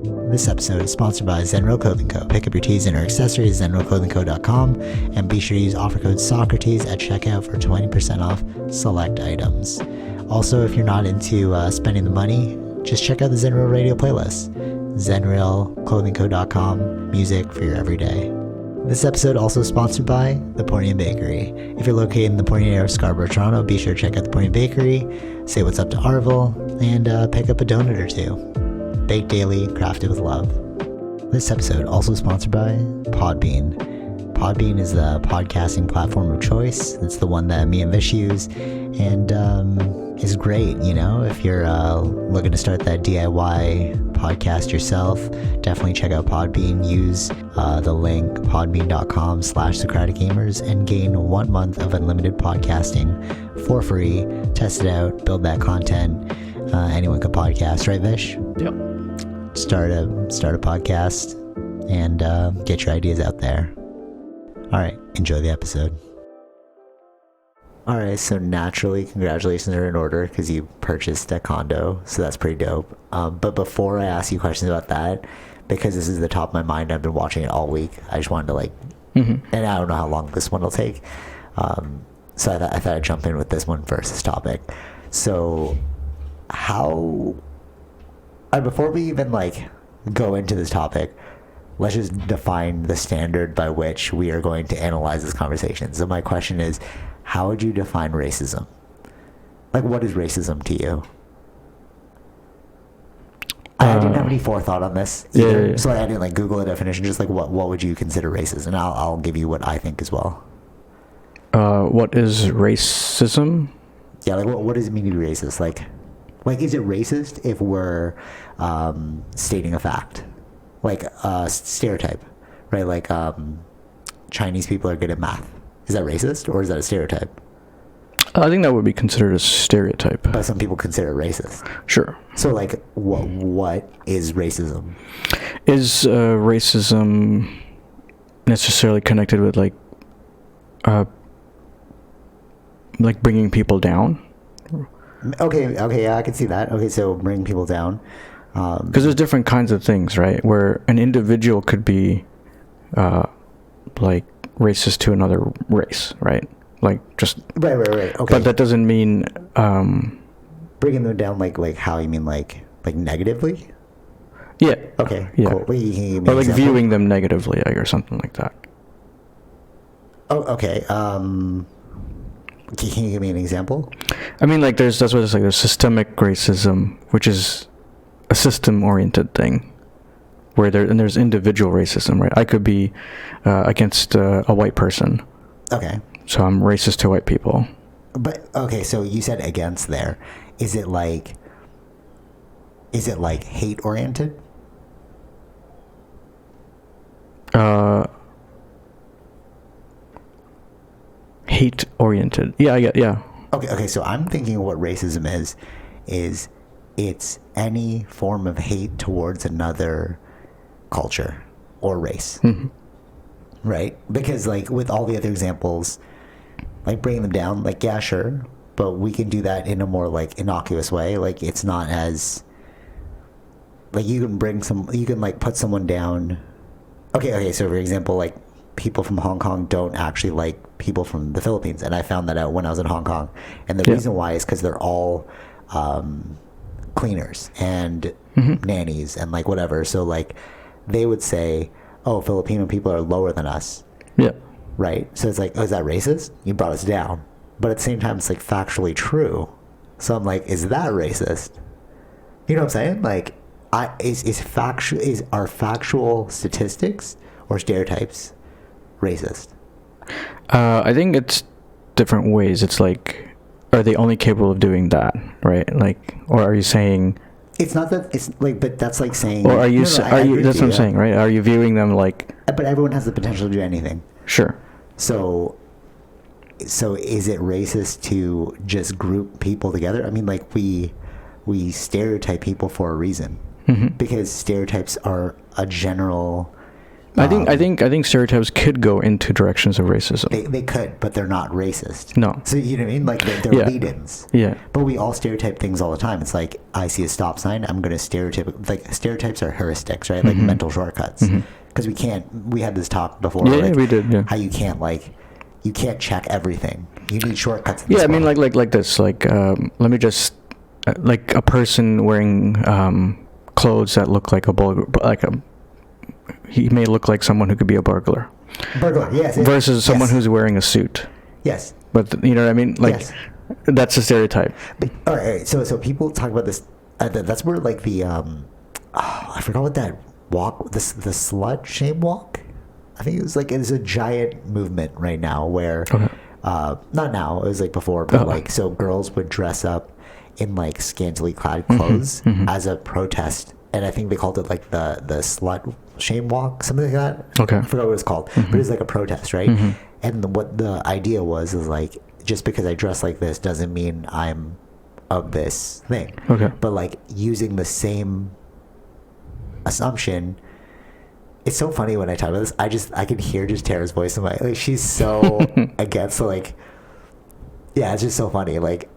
This episode is sponsored by Zenro Clothing Co. Pick up your tees and or accessories at zenroclothingco.com and be sure to use offer code Socrates at checkout for 20% off select items. Also, if you're not into spending the money, just check out the Zenrail radio playlist. zenrailclothingco.com, music for your everyday. This episode also sponsored by The Portian Bakery. If you're located in the Portian area of Scarborough, Toronto, be sure to check out The Portian Bakery, say what's up to Arville, and pick up a donut or two. Baked daily, crafted with love. This episode also sponsored by Podbean. Podbean is the podcasting platform of choice. It's the one that me and Vish use, and is great, you know, if you're looking to start that DIY podcast yourself. Definitely check out Podbean. Use the link podbean.com/SocraticGamers and gain 1 month of unlimited podcasting for free. Test it out, build that content. Anyone can podcast, right, Vish? Yep. Start a podcast and get your ideas out there. All right, enjoy the episode. All right, so naturally, congratulations are in order because you purchased a condo, so that's pretty dope. But before I ask you questions about that, because this is the top of my mind, I've been watching it all week. I just wanted to and I don't know how long this one will take. So I thought I'd jump in with this one first, this topic. So before we even go into this topic, let's just define the standard by which we are going to analyze this conversation. So my question is, how would you define racism? What is racism to you? I didn't have any forethought on this either, yeah. So I didn't Google a definition. Just what would you consider racist? And I'll give you what I think as well. What is racism? Yeah, what does it mean to be racist? Is it racist if we're stating a fact? A stereotype, right? Chinese people are good at math. Is that racist or is that a stereotype? I think that would be considered a stereotype. But some people consider it racist. Sure. So what is racism? Is racism necessarily connected with bringing people down? Okay, yeah, I can see that. Okay, so bring people down. Because there's different kinds of things, right? Where an individual could be, racist to another race, right? Right. Okay. But that doesn't mean bringing them down. How you mean? Negatively? Yeah. Okay. Yeah. Cool. Wait, or viewing them negatively, or something like that. Oh, okay. Can you give me an example? I mean, there's systemic racism, which is a system-oriented thing, where there's individual racism, right? I could be against a white person. Okay. So I'm racist to white people. But okay, so you said against there. Is it hate-oriented? Hate-oriented. Yeah. Okay, so I'm thinking what racism is it's any form of hate towards another culture or race. Mm-hmm. Right? Because with all the other examples, bringing them down, yeah, sure, but we can do that in a more innocuous way. It's not as you can put someone down. Okay, so for example, people from Hong Kong don't actually like people from the Philippines, and I found that out when I was in Hong Kong. And the reason why is because they're all cleaners and nannies and whatever. So they would say, oh, Filipino people are lower than us. Yeah. Right? So it's oh, is that racist? You brought us down. But at the same time, it's factually true. So I'm is that racist? You know what I'm saying? Are factual statistics or stereotypes racist? I think it's different ways. It's are they only capable of doing that, right? Or are you saying it's not that it's but that's saying, or are you that's what I'm saying, right? Are you viewing them but everyone has the potential to do anything. Sure. So is it racist to just group people together? I mean, we stereotype people for a reason, because stereotypes are a general I think stereotypes could go into directions of racism. They could, but they're not racist. No. So you know what I mean? Like they're Yeah. lead-ins. Yeah. But we all stereotype things all the time. It's like I see a stop sign, I'm going to stereotype. Like stereotypes are heuristics, right? Like mental shortcuts. Because we had this talk before. Yeah, like, we did. Yeah. How you can't check everything. You need shortcuts. Yeah, I mean, like this. Like, let me just like a person wearing clothes that look like he may look like someone who could be a burglar. Yes. Versus someone who's wearing a suit. Yes. But you know what I mean? Like, that's a stereotype. But, all right. So people talk about this. That's where like the I forgot what that walk. The slut shame walk. I think it's a giant movement right now where. Okay. Not now. It was like before, but like so girls would dress up in like scantily clad clothes as a protest, and I think they called it like the slut shame walk, something like that. Okay, I forgot what it was called, but it was like a protest, right? And what the idea was is like just because I dress like this doesn't mean I'm of this thing. Okay, but like using the same assumption. It's so funny when I talk about this. I can hear just Tara's voice in my like. She's so against like. Yeah, it's just so funny. Like,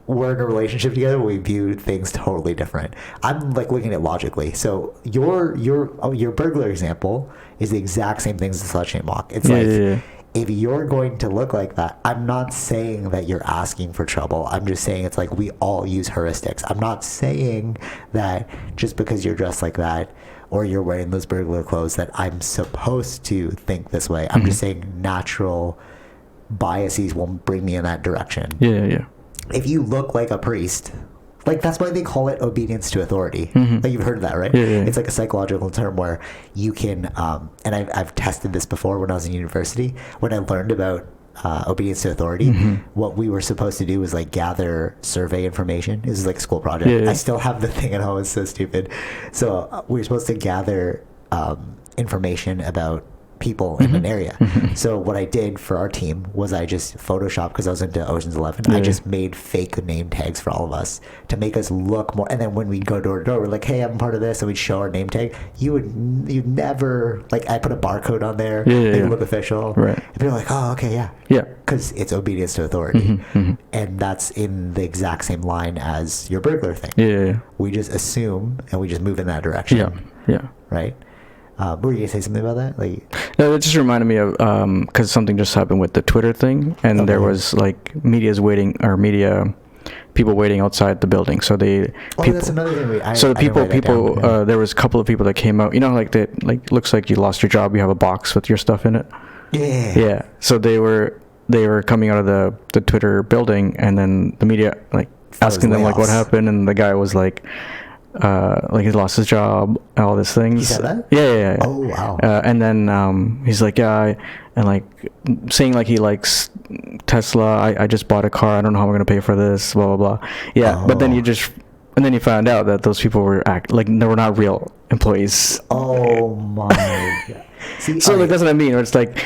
we're in a relationship together. We view things totally different. I'm like looking at it logically. So your burglar example is the exact same thing as the slut shame walk. It's if you're going to look like that, I'm not saying that you're asking for trouble. I'm just saying it's like we all use heuristics. I'm not saying that just because you're dressed like that. Or you're wearing those burglar clothes that I'm supposed to think this way. I'm just saying natural biases will bring me in that direction. Yeah. If you look like a priest, like that's why they call it obedience to authority. Like you've heard of that, right? Yeah. It's like a psychological term where you can, and I've tested this before when I was in university. When I learned about obedience to authority, what we were supposed to do was like gather survey information. This is like a school project. Yeah. I still have the thing at home. It's so stupid. So we were supposed to gather information about people in an area. So what I did for our team was I just photoshopped, because I was into Ocean's 11, I just made fake name tags for all of us to make us look more. And then when we'd go door to door, we're like, hey, I'm part of this, and we'd show our name tag. You'd never, like, I put a barcode on there, they look official, right? And people are like, oh, okay, yeah, because it's obedience to authority. And that's in the exact same line as your burglar thing. We just assume and we just move in that direction. Right. Were you gonna say something about that? Like, no, it just reminded me of because something just happened with the Twitter thing, and there was like people waiting outside the building. So that's another thing. So there was a couple of people that came out. You know, like looks like you lost your job. You have a box with your stuff in it. Yeah. So they were coming out of the Twitter building, and then the media asking them like what happened, and the guy was like he lost his job, all these things. He said that? Yeah. Oh, wow. And then he's like, and like saying like he likes Tesla. I just bought a car. I don't know how I'm gonna pay for this. Blah blah blah. Yeah, but then you found out that those people were they were not real employees. Oh my god. See, so like that's what I mean. Where it's like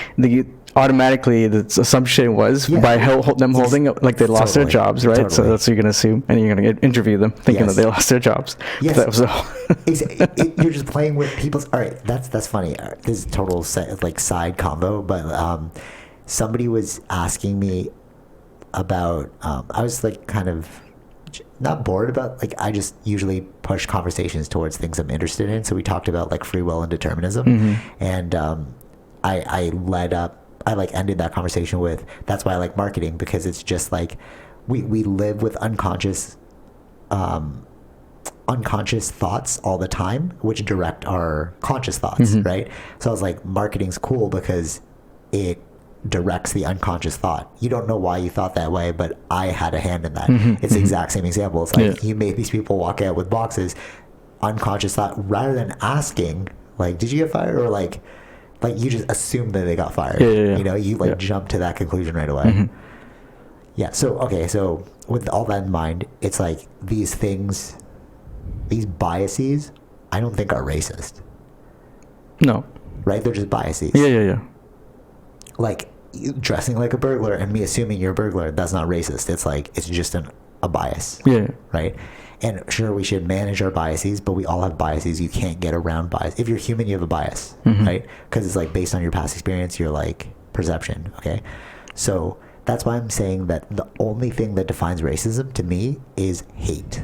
automatically the assumption was by them holding up like they lost their jobs, right? So that's what you're gonna assume, and you're gonna interview them thinking that they lost their jobs. You're just playing with people's. All right, that's funny. This is total side combo, but somebody was asking me about. I was like kind of not bored about I just usually push conversations towards things I'm interested in. So we talked about like free will and determinism, and I ended that conversation with, that's why I like marketing, because it's just like we live with unconscious thoughts all the time, which direct our conscious thoughts, right? So I was like, marketing's cool because it directs the unconscious thought. You don't know why you thought that way, but I had a hand in that. It's the exact same example. It's like you made these people walk out with boxes, unconscious thought, rather than asking like, did you get fired? Or like you just assume that they got fired. You know, you jump to that conclusion right away. So with all that in mind, it's like these things, these biases, I don't think are racist. No. Right? They're just biases. Yeah. Like you dressing like a burglar and me assuming you're a burglar, that's not racist. It's like, it's just a bias. Yeah. Right? And sure, we should manage our biases, but we all have biases. You can't get around bias. If you're human, you have a bias, right? Because it's like based on your past experience, your like perception. Okay, so that's why I'm saying that the only thing that defines racism to me is hate.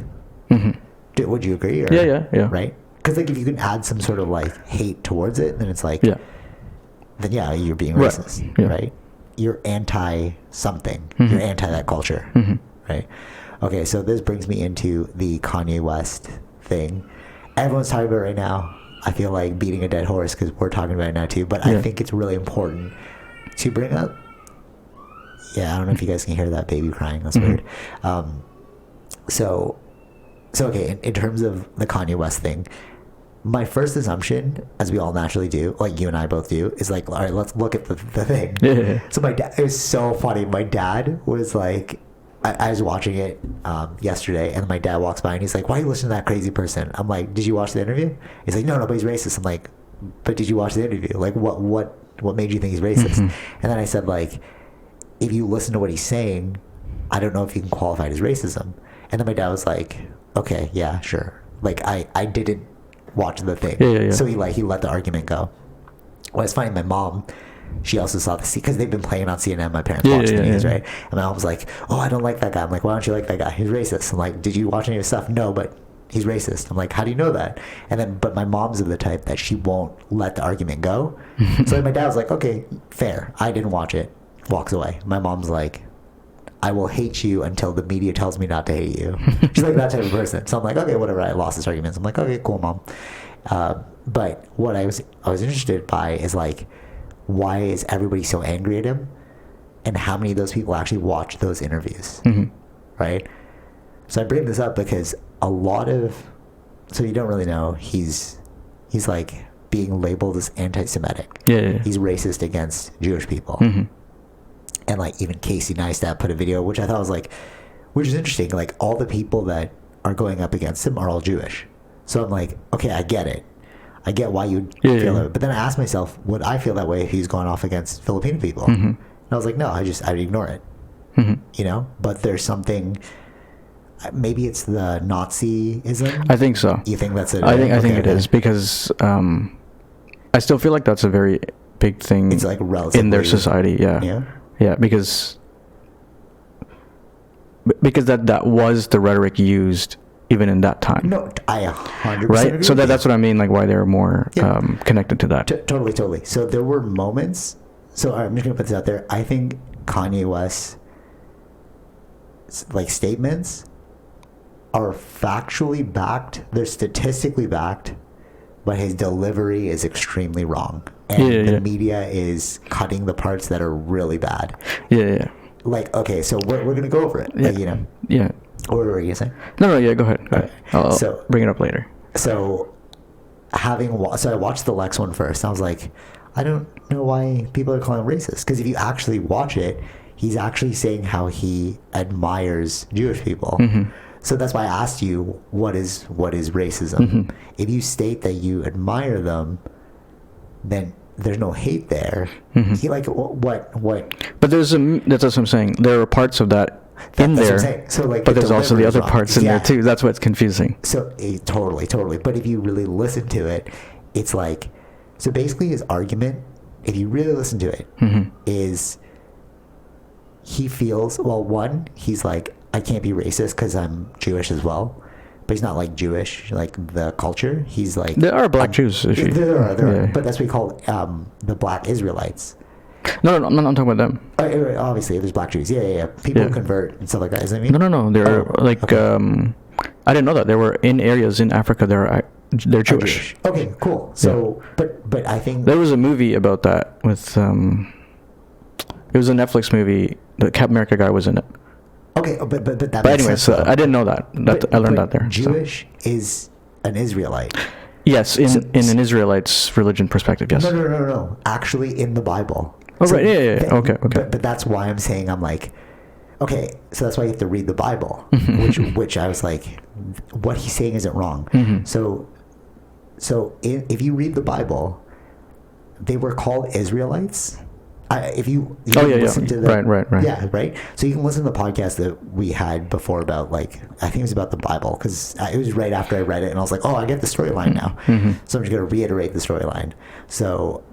Would you agree? Or, yeah. Right? Because like if you can add some sort of like hate towards it, then it's like, then yeah, you're being racist, right? You're anti something. You're anti that culture, right? Okay, so this brings me into the Kanye West thing. Everyone's talking about it right now. I feel like beating a dead horse because we're talking about it now too. But I think it's really important to bring up. Yeah, I don't know if you guys can hear that baby crying. That's weird. So okay, in terms of the Kanye West thing, my first assumption, as we all naturally do, like you and I both do, is like, all right, let's look at the thing. So my dad, it was so funny. My dad was like, I was watching it yesterday, and my dad walks by and he's like, why are you listening to that crazy person? I'm like, did you watch the interview? He's like, no, but he's racist. I'm like, but did you watch the interview? Like, what made you think he's racist? And then I said, like, if you listen to what he's saying, I don't know if you can qualify it as racism. And then my dad was like, okay, yeah, sure. Like, I didn't watch the thing. So he let the argument go. Well, it's funny, my mom, she also saw the because they've been playing on CNN. My parents watched the news, right? And my mom was like, oh, I don't like that guy. I'm like, why don't you like that guy? He's racist. I'm like, did you watch any of his stuff? No, but he's racist. I'm like, how do you know that? And then, but my mom's of the type that she won't let the argument go. So my dad was like, okay, fair. I didn't watch it. Walks away. My mom's like, I will hate you until the media tells me not to hate you. She's like that type of person. So I'm like, okay, whatever. I lost this argument. So I'm like, okay, cool, mom. But what I was interested by is like, why is everybody so angry at him, and how many of those people actually watch those interviews, right? So I bring this up because a lot of, so you don't really know, he's like being labeled as anti-Semitic. He's racist against Jewish people. And like even Casey Neistat put a video, which I thought was like, which is interesting. Like all the people that are going up against him are all Jewish. So I'm like, okay, I get it. I get why you feel that. But then I asked myself, would I feel that way if he's going off against Filipino people? And I was like, no, I'd ignore it. You know? But there's something, maybe it's the Nazism. I think so. You think that's it? I think it is, because I still feel like that's a very big thing. It's like relatively in their society. Yeah, because that was the rhetoric used even in that time. No, I 100% right. agree So with that's what I mean. Like why they're more connected to that. Totally. So there were moments. So all right, I'm just gonna put this out there. I think Kanye West's like statements are factually backed. They're statistically backed, but his delivery is extremely wrong, and the media is cutting the parts that are really bad. Like, okay, so we're gonna go over it. Like, you know. What were you saying? No, go ahead. I'll bring it up later. So I watched the Lex one first. I was like, I don't know why people are calling him racist, because if you actually watch it, he's actually saying how he admires Jewish people. So that's why I asked you, what is racism? If you state that you admire them, then there's no hate there. He like what? But that's what I'm saying. There are parts of that in there. So like, but there's also the other parts in there too. That's what's confusing. So totally. But if you really listen to it, it's like, so basically his argument, if you really listen to it, is he feels, well, one, he's like, I can't be racist because I'm Jewish as well. But he's not like Jewish, like the culture. He's like, there are black Jews. There are. But that's what we call the black Israelites. No, I'm not talking about them. Obviously, there's black Jews. Yeah. People convert and stuff like that. Isn't it? No. They're I didn't know that. There were in areas in Africa they're Jewish. Okay, cool. So, but I think there was a movie about that with it was a Netflix movie. The Cap America guy was in it. Okay, but that. But anyway, so I didn't know that. I learned that there. Jewish is an Israelite. Yes, in an Israelite's religion perspective, yes. No. Actually, in the Bible. Oh, right. Yeah. Okay. But that's why I'm saying, I'm like, okay, so that's why you have to read the Bible, which I was like, what he's saying isn't wrong. So if you read the Bible, they were called Israelites if you Oh yeah, listen yeah. to the Right. yeah, right. So you can listen to the podcast that we had before about, like, I think it was about the Bible, because it was right after I read it, and I was like, oh, I get the storyline now. So I'm just going to reiterate the storyline. So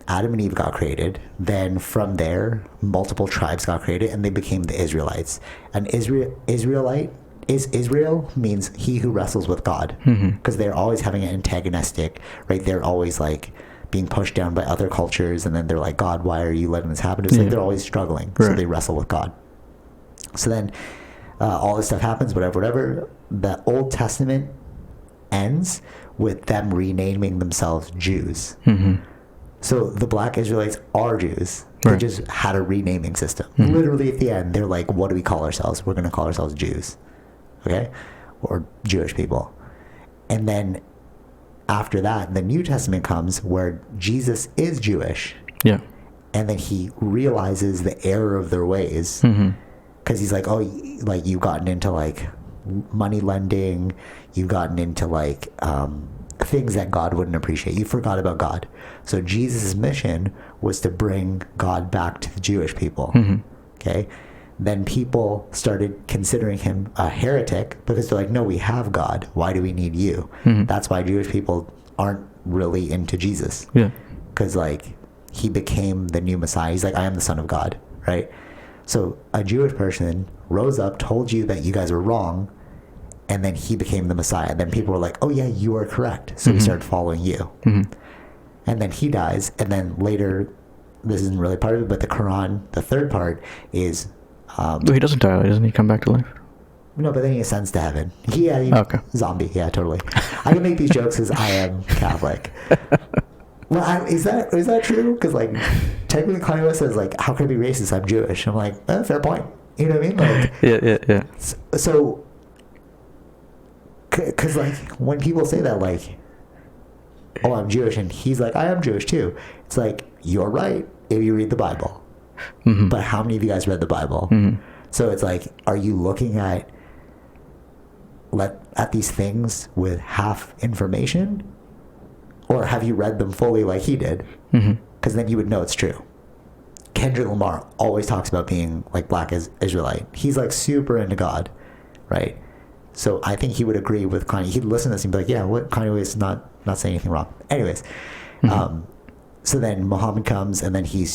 Adam and Eve got created. Then from there, multiple tribes got created, and they became the Israelites. And Israelite is Israel means he who wrestles with God, because they're always having an antagonistic, right? They're always like being pushed down by other cultures, and then they're like, God, why are you letting this happen? It's like they're always struggling, so they wrestle with God. So then all this stuff happens, whatever. The Old Testament ends with them renaming themselves Jews. So the black Israelites are Jews. They just had a renaming system. Literally at the end, they're like, what do we call ourselves? We're going to call ourselves Jews. Okay? Or Jewish people. And then after that, the New Testament comes where Jesus is Jewish. Yeah. And then he realizes the error of their ways. Because he's like, oh, like, you've gotten into like money lending. You've gotten into like things that God wouldn't appreciate. You forgot about God. So Jesus' mission was to bring God back to the Jewish people. Okay? Then people started considering him a heretic, because they're like, no, we have God. Why do we need you? That's why Jewish people aren't really into Jesus. Yeah. Because, like, he became the new Messiah. He's like, I am the Son of God, right? So a Jewish person rose up, told you that you guys were wrong, and then he became the Messiah. And then people were like, oh, yeah, you are correct. So we started following you. And then he dies. And then later, this isn't really part of it, but the Quran, the third part, is... he doesn't die, doesn't he come back to life? No, but then he ascends to heaven. Okay. Zombie, yeah, totally. I can make these jokes because I am Catholic. Well, is that true? Because, like, technically Kanye West says, like, how can I be racist? I'm Jewish. I'm like, fair point. You know what I mean? Like, yeah. So, because, like, when people say that, like, oh, I'm Jewish, and he's like, I am Jewish too. It's like, you're right if you read the Bible. But how many of you guys read the Bible? So it's like, are you looking at these things with half information, or have you read them fully like he did? Because then you would know it's true. Kendrick Lamar always talks about being like black as Israelite. He's like super into God, right? So I think he would agree with Kanye. He'd listen to this and be like, yeah, what, Kanye West is not saying anything wrong. Anyways, so then Muhammad comes, and then he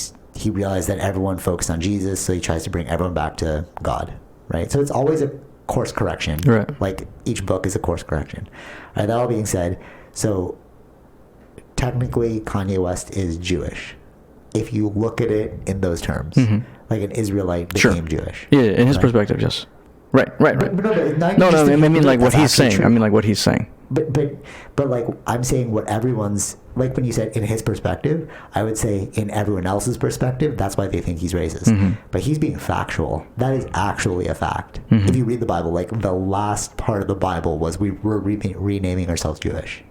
realized that everyone focused on Jesus, so he tries to bring everyone back to God, right? So it's always a course correction. Right. Like, each book is a course correction. All right, that all being said, so technically Kanye West is Jewish, if you look at it in those terms. Like, an Israelite became Jewish. Yeah, in his perspective, yes. Right. No, I mean, like, what he's saying. True. I mean, like, what he's saying. But like, I'm saying what everyone's, like, when you said in his perspective, I would say in everyone else's perspective, that's why they think he's racist. But he's being factual. That is actually a fact. If you read the Bible, like, the last part of the Bible was we were renaming ourselves Jewish.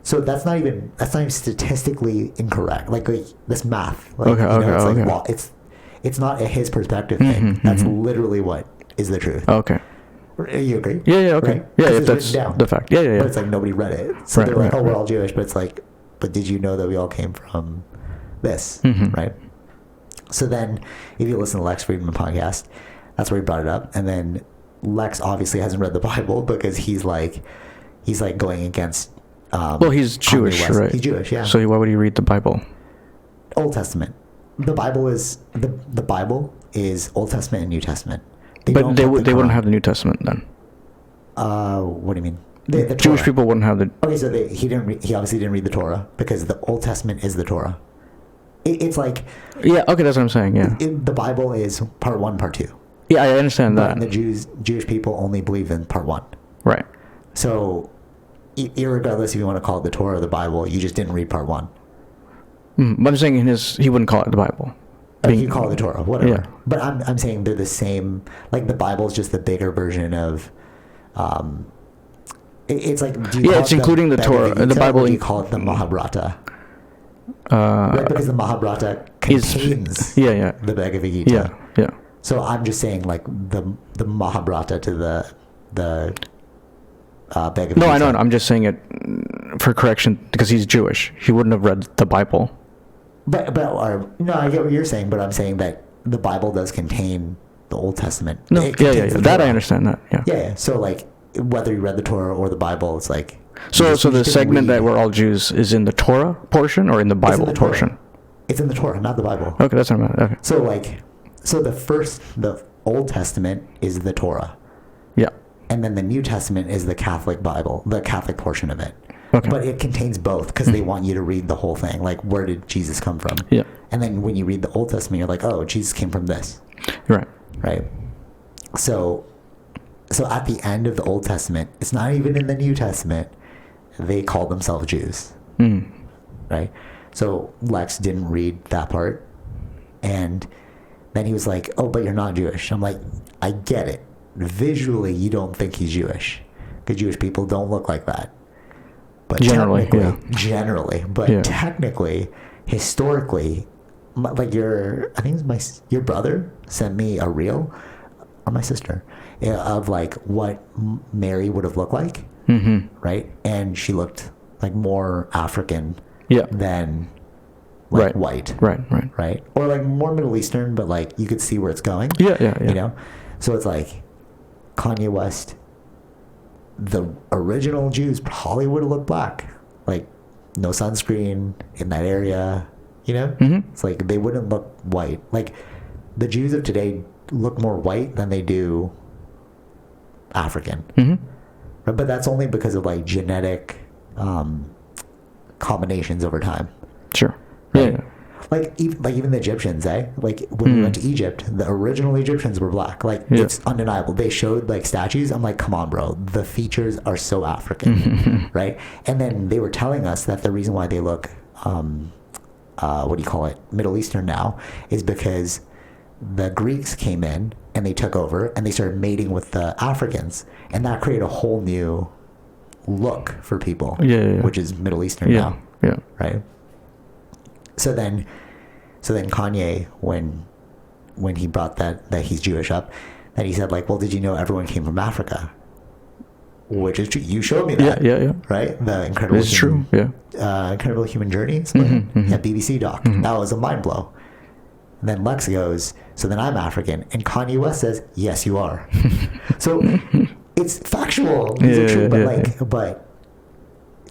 So that's not even statistically incorrect. Like this math. Like, Okay. Like, well, it's not a his perspective thing. That's literally what is the truth. Okay. You agree? Yeah, okay. Right? Yeah, if that's the fact. Yeah. But it's like nobody read it. So they're like, we're all Jewish. But it's like, but did you know that we all came from this? Right? So then, if you listen to Lex Friedman podcast, that's where he brought it up. And then Lex obviously hasn't read the Bible, because he's like going against... well, he's Jewish, right? He's Jewish, yeah. So why would he read the Bible? Old Testament. The Bible is Old Testament and New Testament. They wouldn't have the New Testament then. What do you mean? The Jewish Torah. people wouldn't have the... Okay, so he obviously didn't read the Torah, because the Old Testament is the Torah. It's like... Yeah, okay, that's what I'm saying, yeah. The Bible is part 1, part 2. Yeah, I understand that. And the Jewish people only believe in part 1. Right. So, irregardless if you want to call it the Torah or the Bible, you just didn't read part 1. But I'm saying he wouldn't call it the Bible. You call it the Torah, whatever. Yeah. But I'm saying they're the same. Like, the Bible is just the bigger version of... it's like... It's including the Torah. The Bible... Or do you call it the Mahabharata? Right, because the Mahabharata contains the Bhagavad Gita. Yeah. So I'm just saying, like, the Mahabharata to the Bhagavad Gita. No, I know. I'm just saying it for correction, because he's Jewish. He wouldn't have read the Bible. No, I get what you're saying, but I'm saying that the Bible does contain the Old Testament. No, It yeah, contains the that I Torah. understand that. Yeah. Yeah. So like, whether you read the Torah or the Bible, it's like. So you the just segment read- that we're all Jews is in the Torah portion or in the It's in Bible the Torah. portion? It's in the Torah, not the Bible. Okay, that's what I meant. Okay. So like, the Old Testament is the Torah, Yeah. and then the New Testament is the Catholic Bible, the Catholic portion of it. Okay. But it contains both because they want you to read the whole thing. Like, where did Jesus come from? Yeah. And then when you read the Old Testament, you're like, oh, Jesus came from this, Right. right? So at the end of the Old Testament, it's not even in the New Testament. They call themselves Jews, Mm. right? So Lex didn't read that part, and then he was like, oh, but you're not Jewish. I'm like, I get it. Visually, you don't think he's Jewish because Jewish people don't look like that. But Generally, but Yeah. technically, historically, like I think your brother sent me a reel, or my sister, of like what Mary would have looked like, Mm-hmm. right? And she looked like more African Yeah. than like Right. white, Right. right? Or like more Middle Eastern, but like you could see where it's going. Yeah. You know? So it's like Kanye West, the original Jews probably would have looked black. Like no sunscreen in that area, you know? Mm-hmm. It's like they wouldn't look white. Like the Jews of today look more white than they do African. Mm-hmm. But that's only because of like genetic combinations over time. Sure. Right? Yeah. Like even the Egyptians, Like when we went to Egypt, the original Egyptians were black. Like Yeah. it's undeniable. They showed like statues. I'm like, come on, bro. The features are so African, right? And then they were telling us that the reason why they look, Middle Eastern now, is because the Greeks came in and they took over and they started mating with the Africans, and that created a whole new look for people. Yeah. Which is Middle Eastern Yeah. now, Yeah. right? So then Kanye, when he brought that he's Jewish up, then he said like, well, did you know everyone came from Africa? Which is true. You showed me that. Yeah. Right? The incredible. It's true. Yeah. Incredible Human Journey. Yeah, BBC doc. That was a mind blow. And then Lex goes, so then I'm African, and Kanye West says, yes, you are. So it's factual. These are true, but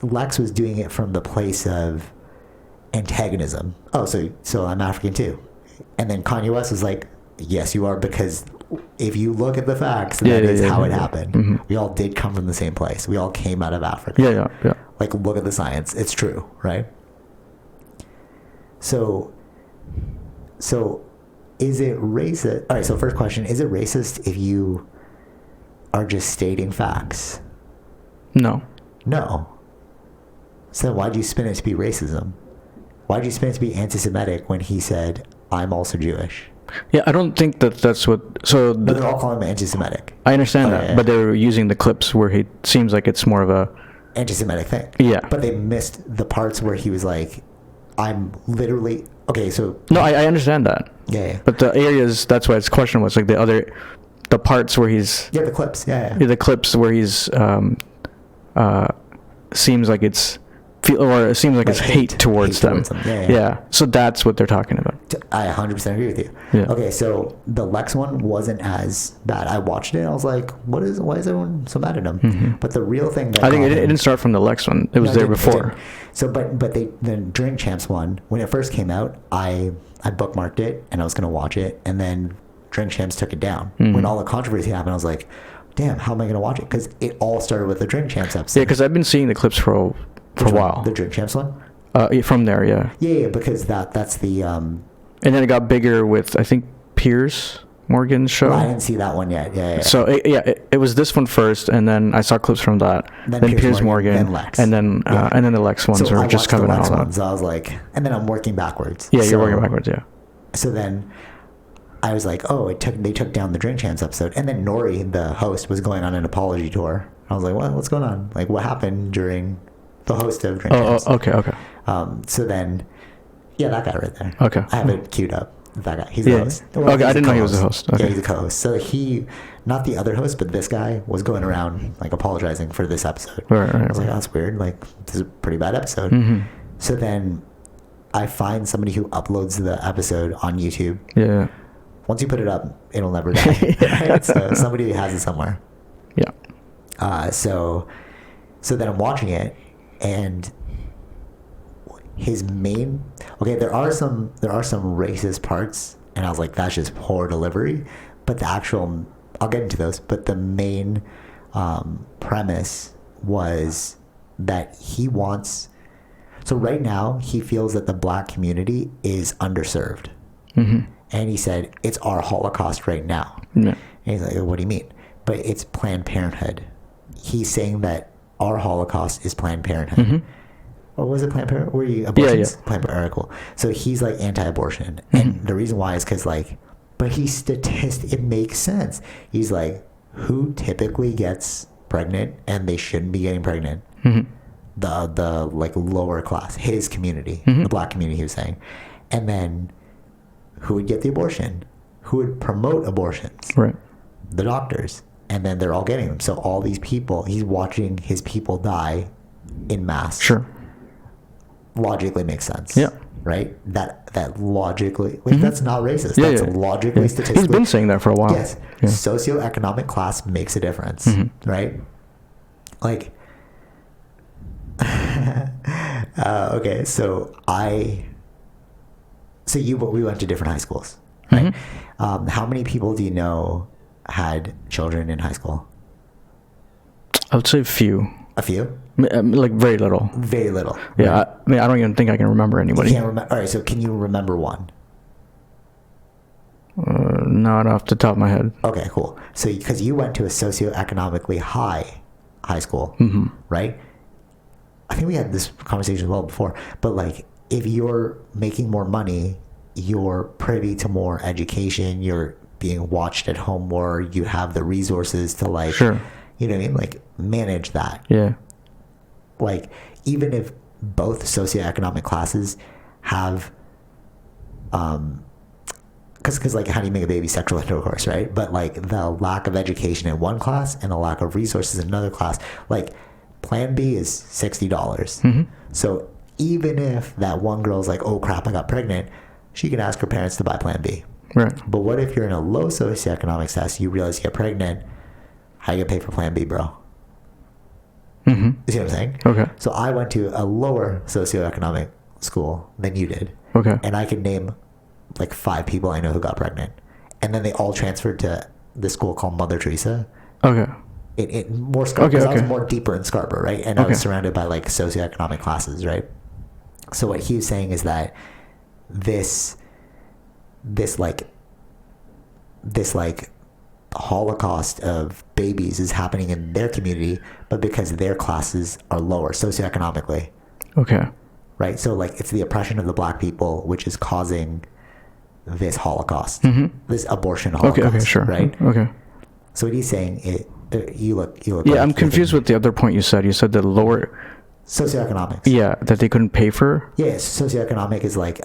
Lex was doing it from the place of antagonism. Oh, so I'm African too. And then Kanye West was like, yes, you are, because if you look at the facts, that is how it happened. Mm-hmm. We all did come from the same place. We all came out of Africa. Yeah. Like, look at the science. It's true, right? So is it racist? All right, so first question, is it racist if you are just stating facts? No. No. So why'd you spin it to be racism? Why'd you spin it to be anti-Semitic when he said, I'm also Jewish? Yeah, I don't think that's what. So But they're all calling him anti-Semitic. I understand Oh, that, yeah. but they're using the clips where he seems like it's more of a. Anti-Semitic thing. Yeah. But they missed the parts where he was like, I'm literally... Okay, so... No, I understand that. Yeah. But the areas, that's why his question was like the parts where he's. Yeah, the clips. Yeah. The clips where he's seems like it's or it seems like it's hate towards them. Yeah. So that's what they're talking about. I 100% agree with you. Yeah. Okay, so the Lex one wasn't as bad. I watched it and I was like, why is everyone so mad at him? Mm-hmm. But the real thing that I think got it him- didn't start from the Lex one. It was No, there it didn't, before. it didn't. So, but the Drink Champs one, when it first came out, I bookmarked it and I was gonna watch it, and then Drink Champs took it down. Mm-hmm. When all the controversy happened, I was like, damn, how am I gonna watch it? Because it all started with the Drink Champs episode. Yeah, because I've been seeing the clips for a Which one? while. The Drink Champs one. Yeah, from there, yeah. Yeah, because that's the. And then it got bigger with I think Piers Morgan's show. Well, I didn't see that one yet. Yeah. So it was this one first, and then I saw clips from that. Then Piers Morgan, then Lex. and then the Lex ones So were I just watched the coming Lex out. ones. I was like, and then I'm working backwards. Yeah, So- you're working backwards. Yeah. So then I was like, oh, they took down the Drink Champs episode, and then Nori, the host, was going on an apology tour. I was like, what's going on? Like, what happened during the host of Drink Champs? Oh, okay. So then, yeah, that guy right there. Okay. I have it queued up. That guy. He's the Yeah. host. Okay, he's I a didn't know he was the co-host. host. Okay. Yeah, he's a co-host. So he, not the other host, but this guy was going around like apologizing for this episode. Right. I was like, oh, that's weird. Like, this is a pretty bad episode. Mm-hmm. So then I find somebody who uploads the episode on YouTube. Yeah. Once you put it up, it'll never die. Right? So somebody has it somewhere. Yeah. So then I'm watching it, and his main, okay, there are some racist parts, and I was like, that's just poor delivery. But the actual, I'll get into those. But the main premise was that he wants. So right now, he feels that the black community is underserved. Mm-hmm. And he said, it's our Holocaust right now. Yeah. And he's like, what do you mean? But it's Planned Parenthood. He's saying that our Holocaust is Planned Parenthood. Mm-hmm. Or was it Planned Parenthood? Were you abortions? Yeah. Planned Parenthood. Cool. So he's like anti-abortion. Mm-hmm. And the reason why is because like, but he's it makes sense. He's like, who typically gets pregnant and they shouldn't be getting pregnant? Mm-hmm. The like lower class, his community, mm-hmm. the black community, he was saying. And then who would get the abortion? Who would promote abortions? Right. The doctors. And then they're all getting them. So all these people, he's watching his people die in mass. Sure. Logically makes sense. Yeah. Right? That logically, like, mm-hmm. that's not racist. Yeah, that's yeah. logically, statistically. He's been saying that for a while. Yes. Yeah. Socioeconomic class makes a difference. Mm-hmm. Right? Like, okay, so we went to different high schools, right? Mm-hmm. How many people do you know had children in high school? I would say a few. A few? Like very little. Very little. Yeah, right? I mean, I don't even think I can remember anybody. You can't remember. All right, so can you remember one? Not off the top of my head. Okay, cool. So because you went to a socioeconomically high school, mm-hmm. right? I think we had this conversation well before, but like, if you're making more money, you're privy to more education, you're being watched at home more, you have the resources to like, sure. You know what I mean? Like, manage that. Yeah. Like, even if both socioeconomic classes have, because like, how do you make a baby? Sexual intercourse, right? But like, the lack of education in one class and the lack of resources in another class, like, Plan B is $60. Mm-hmm. So even if that one girl's like, oh crap, I got pregnant, she can ask her parents to buy Plan B. Right. But what if you're in a low socioeconomic status, you realize you get pregnant, how you gonna pay for Plan B, bro? Mm-hmm. You see what I'm saying? Okay. So I went to a lower socioeconomic school than you did. Okay. And I could name like 5 people I know who got pregnant. And then they all transferred to this school called Mother Teresa. Okay. It more Scarborough, because I was more deeper in Scarborough, right? And I was surrounded by like socioeconomic classes, right? So what he was saying is that this Holocaust of babies is happening in their community, but because their classes are lower socioeconomically. Okay. Right? So like, it's the oppression of the black people which is causing this Holocaust, mm-hmm. this abortion Holocaust. Okay, sure. Right? Okay. So what he's saying, you look. Yeah, like, I'm confused with the other point you said. You said the lower socioeconomics. Yeah, that they couldn't pay for. Yeah, socioeconomic is like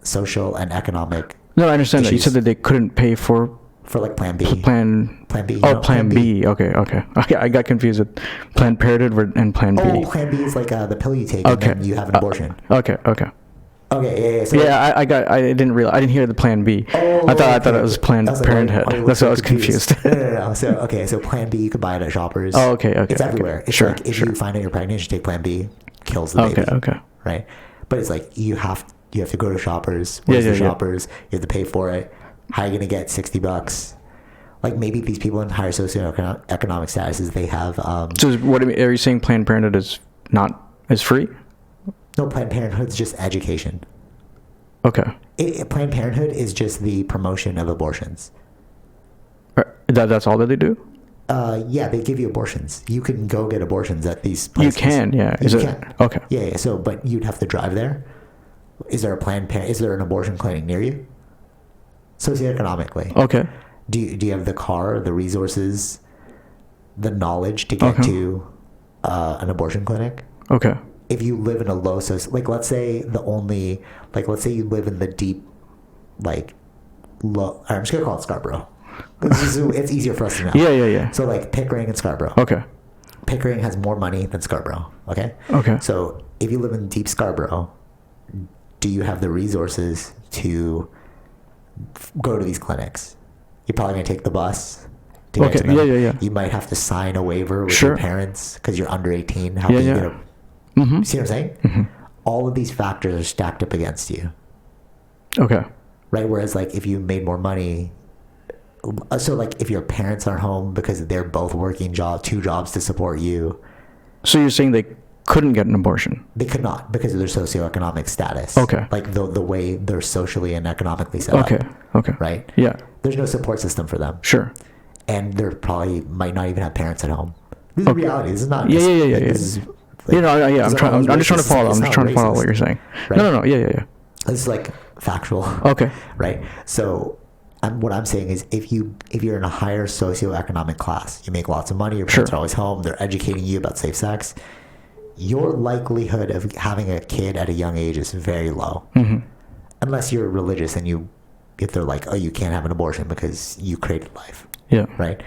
social and economic. No, I understand that. You said that they couldn't pay for like Plan B. Plan B. Oh, Plan B. Okay. I got confused with Planned Parenthood and Plan B. Oh, Plan B is like the pill you take and then you have an abortion. Okay. Okay, yeah. So I didn't realize. I didn't hear the Plan B. Oh, I thought it was Planned Parenthood. That's why I was confused. No. So Plan B, you could buy it at Shoppers. Oh, okay. It's everywhere. It's like if you find out you're pregnant, you take Plan B, kills the baby. Okay. Right, but it's like you have to go to Shoppers. Where's the Shoppers? You have to pay for it. How are you gonna get $60? Like, maybe these people in higher socioeconomic statuses, they have. So what are you saying? Planned Parenthood is free? No, Planned Parenthood is just education. Okay. Planned Parenthood is just the promotion of abortions. That's all that they do? Yeah, they give you abortions. You can go get abortions at these places. You can, yeah. You can. Okay. Yeah. So, but you'd have to drive there. Is there an abortion clinic near you? Socioeconomically. Okay. Do you have the car, the resources, the knowledge to get to an abortion clinic? Okay. If you live in a low let's say you live in the deep, low. I'm just gonna call it Scarborough. It's easier for us to know. Yeah. So like Pickering and Scarborough. Okay. Pickering has more money than Scarborough. Okay. So if you live in deep Scarborough, do you have the resources to go to these clinics? You're probably going to take the bus to get to them. Yeah. You might have to sign a waiver with Sure. your parents because you're under 18. How can you get a... Mm-hmm. See what I'm saying? Mm-hmm. All of these factors are stacked up against you. Okay. Right? Whereas, like, if you made more money... So, like, if your parents are home because they're both working two jobs to support you... So you're saying they couldn't get an abortion? They could not because of their socioeconomic status. Okay. Like, the way they're socially and economically set up. Okay. Right? Yeah. There's no support system for them. Sure. And they probably might not even have parents at home. This is reality. This is not... Yeah. This is, like, I'm just trying to follow. I'm just trying to follow what you're saying. Right? No. Yeah. This is like factual. Okay. Right? So what I'm saying is if you're in a higher socioeconomic class, you make lots of money, your parents are always home, they're educating you about safe sex, your likelihood of having a kid at a young age is very low. Mm-hmm. Unless you're religious and if they're like, oh, you can't have an abortion because you created life. Yeah. Right?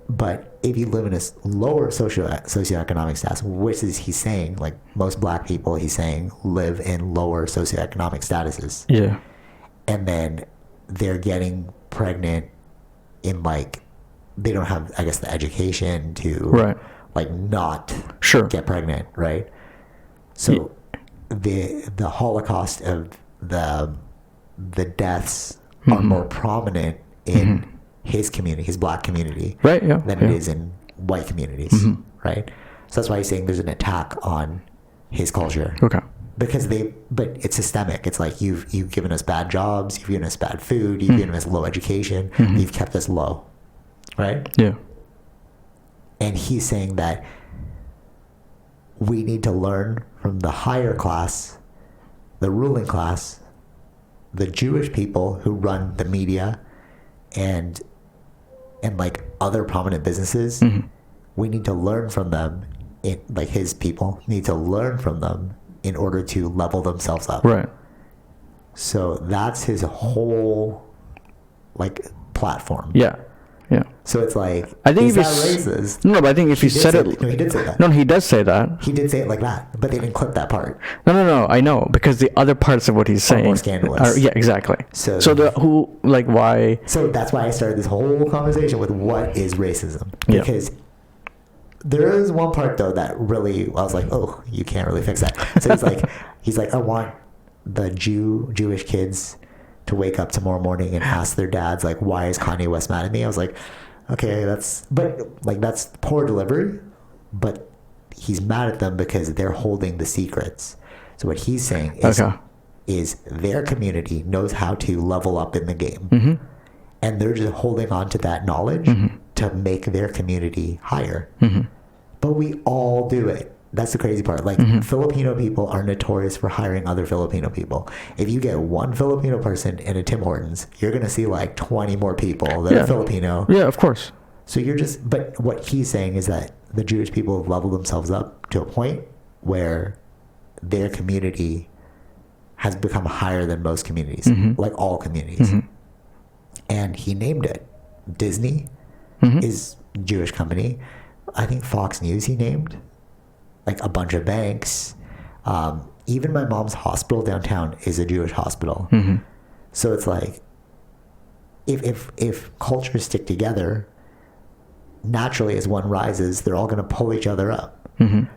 But if you live in a lower socioeconomic status, which is he's saying, like most black people, he's saying live in lower socioeconomic statuses. Yeah. And then they're getting pregnant in like, they don't have, I guess, the education to like not get pregnant. Right. So the Holocaust of the deaths are more prominent in his community, his black community, than it is in white communities, right? So that's why he's saying there's an attack on his culture. Okay. Because but it's systemic. It's like you've given us bad jobs, you've given us bad food, you've given us low education, you've kept us low, right? Yeah. And he's saying that we need to learn from the higher class, the ruling class, the Jewish people who run the media and like other prominent businesses. We need to learn from them. Like his people need to learn from them in order to level themselves up. Right. So that's his whole like platform. Yeah. So it's like, I think is that racist? No, but I think if he said it... No, he did say that. No, he does say that. He did say it like that, but they didn't clip that part. No, I know, because the other parts of what he's saying... more scandalous. Yeah, exactly. So why... So that's why I started this whole conversation with what is racism. Because there is one part, though, that really... I was like, oh, you can't really fix that. So he's like, I want the Jewish kids to wake up tomorrow morning and ask their dads, like, why is Kanye West mad at me? I was like, okay, that's poor delivery, but he's mad at them because they're holding the secrets. So what he's saying is their community knows how to level up in the game, and they're just holding on to that knowledge to make their community higher. But we all do it. That's the crazy part. Like, Filipino people are notorious for hiring other Filipino people. If you get one Filipino person in a Tim Hortons, you're going to see like 20 more people that are Filipino. Yeah, of course. So but what he's saying is that the Jewish people have leveled themselves up to a point where their community has become higher than most communities, like all communities. And he named it. Disney is a Jewish company. I think Fox News he named. Like a bunch of banks. Even my mom's hospital downtown is a Jewish hospital. So it's like, if cultures stick together, naturally as one rises, they're all going to pull each other up.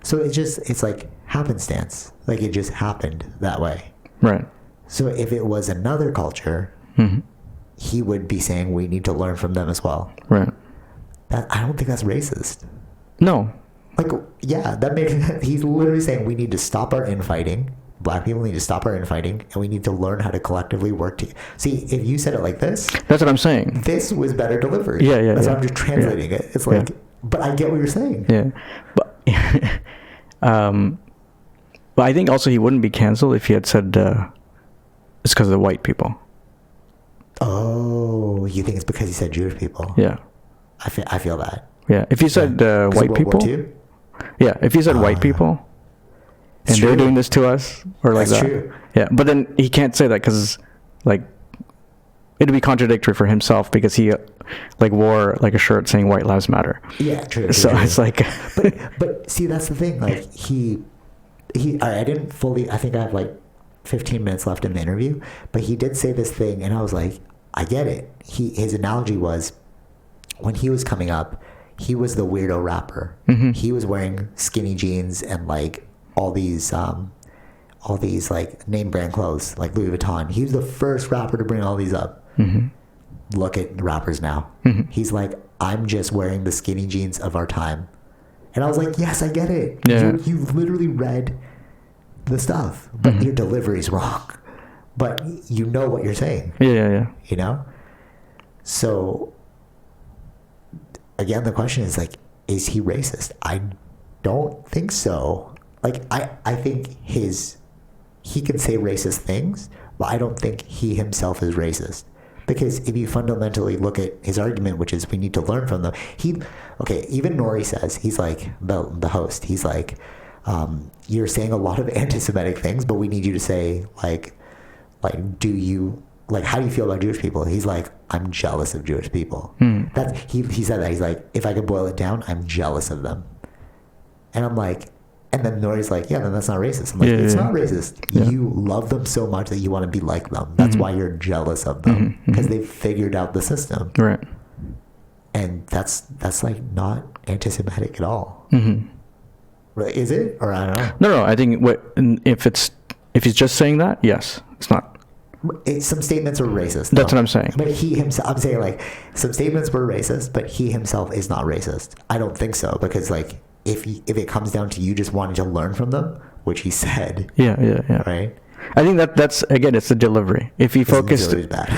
So it's like happenstance. Like it just happened that way. Right. So if it was another culture, he would be saying we need to learn from them as well. Right. I don't think that's racist. No. Like, yeah, that makes... He's literally saying we need to stop our infighting. Black people need to stop our infighting, and we need to learn how to collectively work together. See, if you said it like this... That's what I'm saying. This was better delivered. Yeah. That's how I'm just translating it. It's like... But I get what you're saying. Yeah. But, but I think also he wouldn't be canceled if he had said it's because of the white people. Oh, you think it's because he said Jewish people? Yeah. I feel that. Yeah. If he said white people... Yeah, if he said white people, and they're doing this to us, or like That's that. True. Yeah, but then he can't say that because, like, it'd be contradictory for himself because he, like, wore like a shirt saying "White Lives Matter." Yeah, true. So it's like, but see, that's the thing. Like I didn't fully. I think I have like 15 minutes left in the interview, but he did say this thing, and I was like, I get it. His analogy was, when he was coming up, he was the weirdo rapper. He was wearing skinny jeans and like all these like name brand clothes, like Louis Vuitton. He was the first rapper to bring all these up. Look at the rappers now. He's like, I'm just wearing the skinny jeans of our time. And I was like, yes, I get it. Yeah. You literally read the stuff, but your delivery's wrong. But you know what you're saying. Yeah. You know? So, again, the question is like, is he racist? I don't think so. Like, I think he can say racist things, but I don't think he himself is racist. Because if you fundamentally look at his argument, which is we need to learn from them, even Nori says, he's like, the host, he's like, you're saying a lot of anti-Semitic things, but we need you to say, like, how do you feel about Jewish people? He's like, I'm jealous of Jewish people. He said that. He's like, if I could boil it down, I'm jealous of them. And I'm like, and then Nori's like, yeah, then that's not racist. I'm like, it's not racist. Yeah. You love them so much that you want to be like them. That's why you're jealous of them, because they've figured out the system. Right. And that's like not anti-Semitic at all. Is it? Or I don't know. No. I think if he's just saying that, yes, it's not. Some statements are racist. That's what I'm saying. But he himself, I'm saying like some statements were racist, but he himself is not racist. I don't think so, because like if it comes down to you just wanting to learn from them, which he said. Yeah. Right. I think that's again, it's the delivery. If he focused, bad.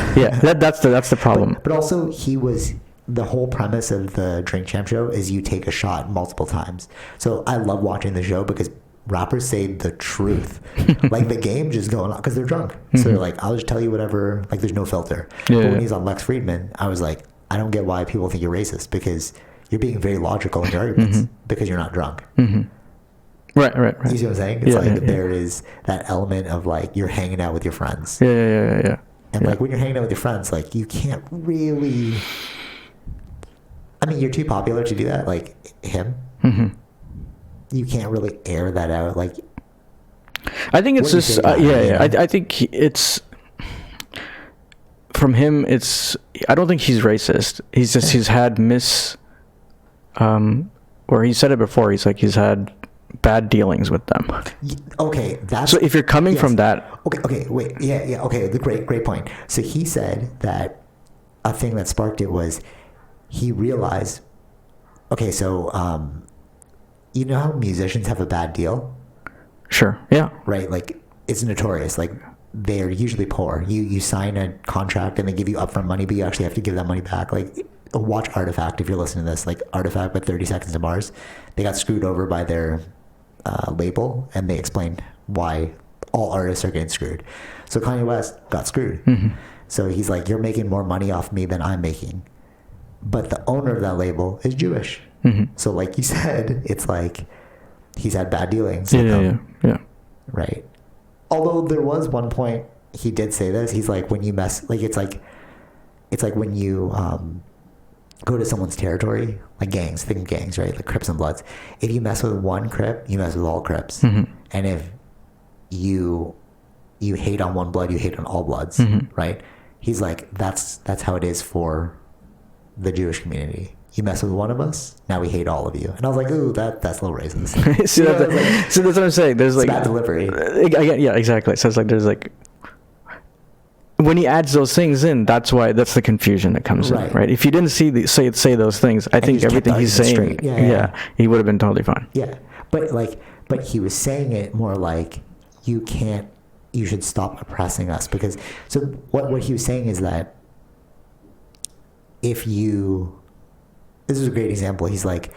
that's the problem. But also the whole premise of the Drink Champ show is you take a shot multiple times. So I love watching the show because rappers say the truth. Like the game just going on because they're drunk. So they're like, I'll just tell you whatever, like there's no filter. But when he's on Lex Friedman, I was like, I don't get why people think you're racist, because you're being very logical in your arguments because you're not drunk. Right. You see what I'm saying? It's there is that element of like you're hanging out with your friends. Yeah. And like when you're hanging out with your friends, like you can't really, I mean, you're too popular to do that. Like him, you can't really air that out. Like, I think it's just, I think it's, from him, I don't think he's racist. He's had or he said it before, he's like, he's had bad dealings with them. Okay, so if you're coming from that. Okay, wait, yeah, okay, great point. So he said that a thing that sparked it was he realized, okay, so you know how musicians have a bad deal? Sure, yeah. Right, like it's notorious, like they're usually poor. You sign a contract and they give you upfront money, but you actually have to give that money back. Like watch Artifact if you're listening to this, like Artifact with 30 Seconds to Mars. They got screwed over by their label, and they explained why all artists are getting screwed. So Kanye West got screwed. So he's like, you're making more money off me than I'm making. But the owner of that label is Jewish. So like you said, it's like he's had bad dealings. Yeah. Right. Although there was one point he did say this. He's like, when you mess, like it's like when you go to someone's territory, like gangs, think of gangs, right? Like Crips and Bloods. If you mess with one Crip, you mess with all Crips. And if you hate on one Blood, you hate on all Bloods, right? He's like, that's how it is for the Jewish community. You mess with one of us, now we hate all of you. And I was like, ooh, that's a little racist. So that's what I'm saying. There's like bad delivery. Yeah, exactly. So it's like there's like, when he adds those things in, that's the confusion that comes in, right? If you didn't say those things, I think everything he's saying, he would have been totally fine. Yeah, but he was saying it more like you should stop oppressing us, because so what he was saying is that this is a great example. He's like,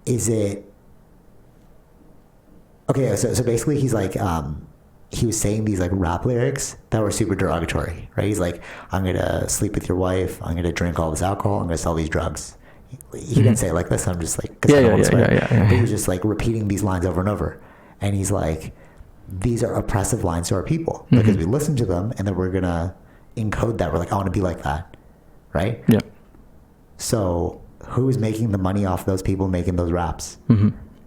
is it okay? So basically, he's like, he was saying these like rap lyrics that were super derogatory, right? He's like, I'm gonna sleep with your wife, I'm gonna drink all this alcohol, I'm gonna sell these drugs. He didn't say it like this. I'm just like, yeah. But he was just like repeating these lines over and over, and he's like, these are oppressive lines to our people because we listen to them, and then we're gonna encode that. We're like, I want to be like that, right? Yeah. So who's making the money off those people making those raps?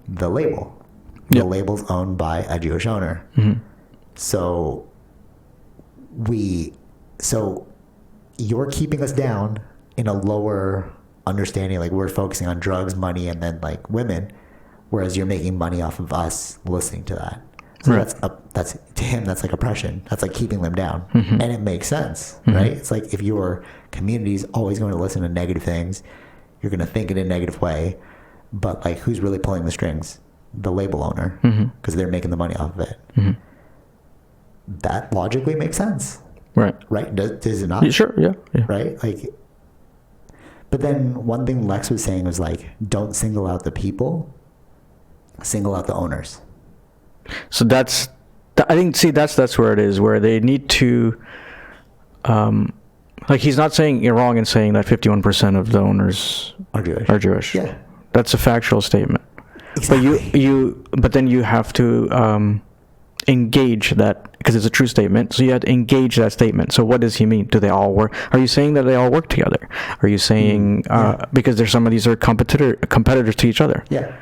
The label. The Yep. label's owned by a Jewish owner. So you're keeping us down in a lower understanding. Like, we're focusing on drugs, money, and then like women, whereas you're making money off of us listening to that. So Right. that's to him, that's like oppression. That's like keeping them down. And it makes sense, right? It's like if your community is always going to listen to negative things, you're going to think in a negative way. But like, who's really pulling the strings? The label owner, because they're making the money off of it. That logically makes sense, Right. right? Does it not? Sure. Yeah. Right? Like, but then one thing Lex was saying was like, don't single out the people, single out the owners. So I think, that's where it is, where they need to, like, he's not saying you're wrong in saying that 51% of the owners Are Jewish. are Jewish. Yeah. That's a factual statement. Exactly. But then you have to engage that, because it's a true statement. So you have to engage that statement. So what does he mean? Do they all work? Are you saying that they all work together? Are you saying because there's some of these are competitors to each other? Yeah.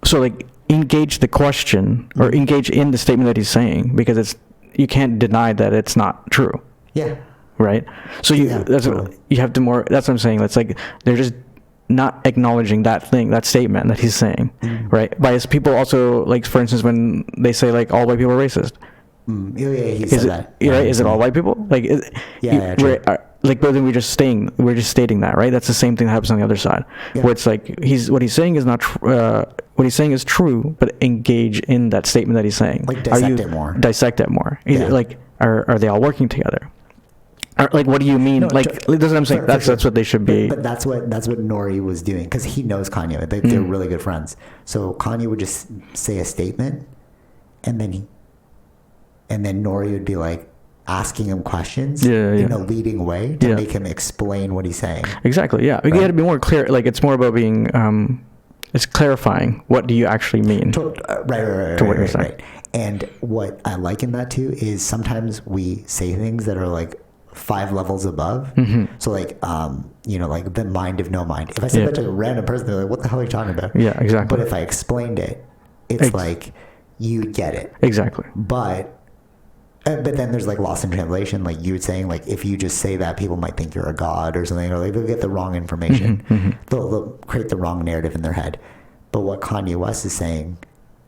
So like, engage the question or engage in the statement that he's saying, because you can't deny that it's not true. Yeah. Right. So you have to more. That's what I'm saying. That's like, they're just not acknowledging that statement that he's saying, right? Biased people also, like, for instance, when they say like all white people are racist. Yeah, he said that. Right? Is it all white people? Like, true. Like, but then we're just stating that, right? That's the same thing that happens on the other side, where it's like what he's saying is not what he's saying is true, but engage in that statement that he's saying. Like, dissect it more. Dissect it more. Yeah. Like, are they all working together? Or, like, what do you mean? No, like, that's what I'm saying. That's what they should be. But that's what Nori was doing, because he knows Kanye. They're really good friends. So Kanye would just say a statement, and then Nori would be like asking him questions in a leading way to make him explain what he's saying. Exactly. Yeah, right? You got to be more clear. Like, it's more about being. It's clarifying. What do you actually mean? Right. To what you're saying. Right. And what I like in that too is sometimes we say things that are like 5 levels above. So like, like the mind of no mind. If I said that to a random person, they're like, what the hell are you talking about? Yeah, exactly. But if I explained it, it's like, you get it. Exactly. But then there's like lost in translation. Like you were saying, like, if you just say that, people might think you're a god or something, or like they'll get the wrong information. They'll create the wrong narrative in their head. But what Kanye West is saying,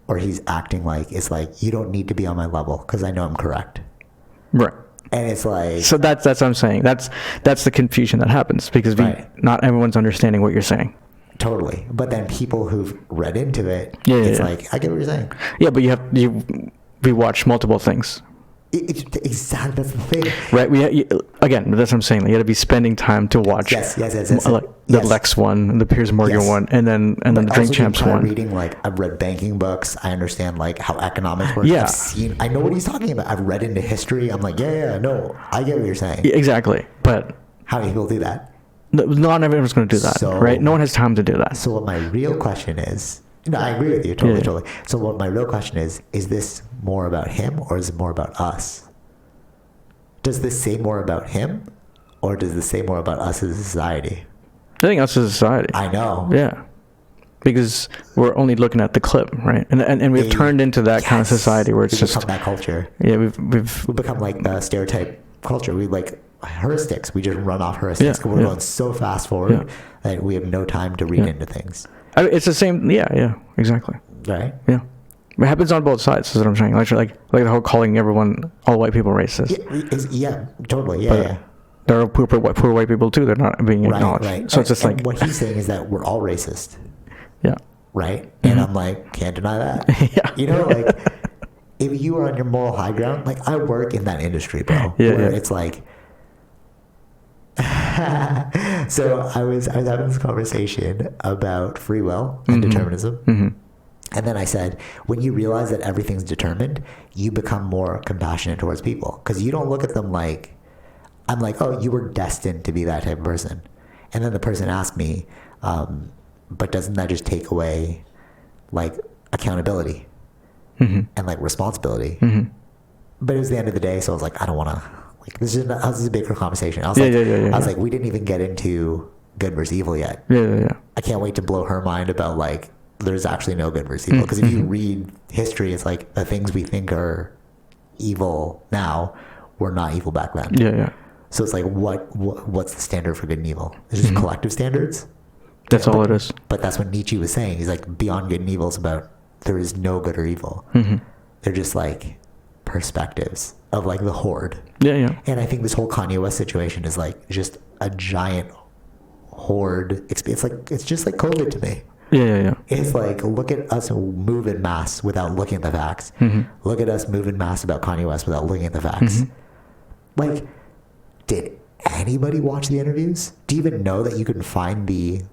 or he's acting like, is like, you don't need to be on my level because I know I'm correct. Right. And it's like, so that's what I'm saying. That's the confusion that happens, because not everyone's understanding what you're saying. Totally. But then people who've read into it, it's like, I get what you're saying. Yeah, but we watch multiple things. Exactly, that's the thing. Right. Again, that's what I'm saying. You got to be spending time to watch. Yes. Like the Lex one, the Piers Morgan one, and then the Drink Champs one. Reading, like, I've read banking books. I understand like how economics works. Yeah. I know what he's talking about. I've read into history. I'm like, no, I get what you're saying. Exactly. But how many people do that? Not everyone's going to do that. Right. No one has time to do that. So what my real question is. No, I agree with you. Totally. So what my real question is this more about him or is it more about us? Does this say more about him or does this say more about us as a society? I think us as a society. I know. Yeah. Because we're only looking at the clip, right? And we've turned into that kind of society where it's we've become that culture. Yeah, we've become like the stereotype culture. We like heuristics. We just run off heuristics. We're going so fast forward that we have no time to read into things. It's the same. Yeah, exactly. Right. Yeah, it happens on both sides. Is what I'm saying. Like the whole calling everyone, all white people, racist. Yeah, totally. Yeah. There are poor white people too. They're not being acknowledged. Right. So it's just like what he's saying is that we're all racist. Yeah. Right. And I'm like, can't deny that. Yeah. Like, if you are on your moral high ground, like I work in that industry, bro. Where it's like. So I was having this conversation about free will and determinism. And then I said, when you realize that everything's determined, you become more compassionate towards people. Because you don't look at them like, I'm like, oh, you were destined to be that type of person. And then the person asked me, but doesn't that just take away like accountability and like responsibility? But it was the end of the day. So I was like, I don't want to. This is a bigger conversation. I was I was like, we didn't even get into good versus evil yet. Yeah. I can't wait to blow her mind about like there's actually no good versus evil. Because if you read history, it's like the things we think are evil now were not evil back then. Yeah. So it's like, what's the standard for good and evil? It's just collective standards. That's all it is. But that's what Nietzsche was saying. He's like, beyond good and evil is about there is no good or evil. They're just like perspectives of like the horde. Yeah. And I think this whole Kanye West situation is like just a giant horde. It's just like COVID to me. Yeah. It's like, look at us move in mass without looking at the facts. Look at us move in mass about Kanye West without looking at the facts. Like, did anybody watch the interviews? Do you even know that you can find the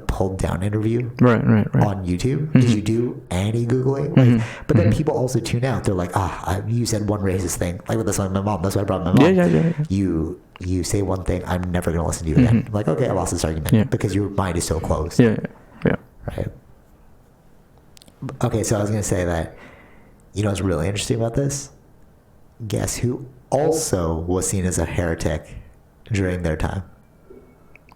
pulled down interview right on YouTube? Did you do any Googling? Like, but then people also tune out. They're like, you said one racist thing. Like with this one, my mom. That's why I brought my mom. Yeah. You say one thing, I'm never going to listen to you again. I'm like, okay, I lost this argument because your mind is so closed. Yeah. Right. Okay, so I was going to say that, you know what's really interesting about this? Guess who also was seen as a heretic during their time?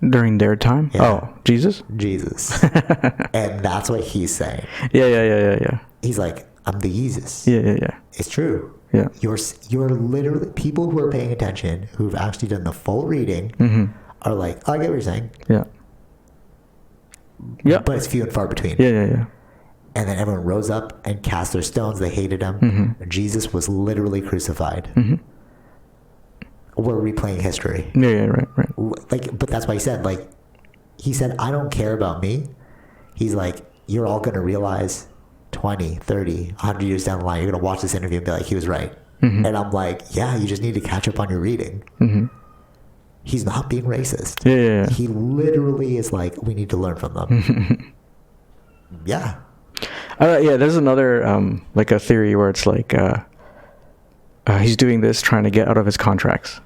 During their time? Yeah. Oh, Jesus? Jesus. And that's what he's saying. Yeah. He's like, I'm the Jesus. Yeah. It's true. Yeah. You're literally, people who are paying attention, who've actually done the full reading, are like, I get what you're saying. Yeah. But it's few and far between. Yeah. And then everyone rose up and cast their stones. They hated him. Jesus was literally crucified. We're replaying history. Yeah, right. Like, but that's why he said, I don't care about me. He's like, you're all going to realize 20, 30, 100 years down the line, you're going to watch this interview and be like, he was right. And I'm like, yeah, you just need to catch up on your reading. He's not being racist. Yeah. He literally is like, we need to learn from them. Yeah. There's another, like a theory where it's like, he's doing this trying to get out of his contracts.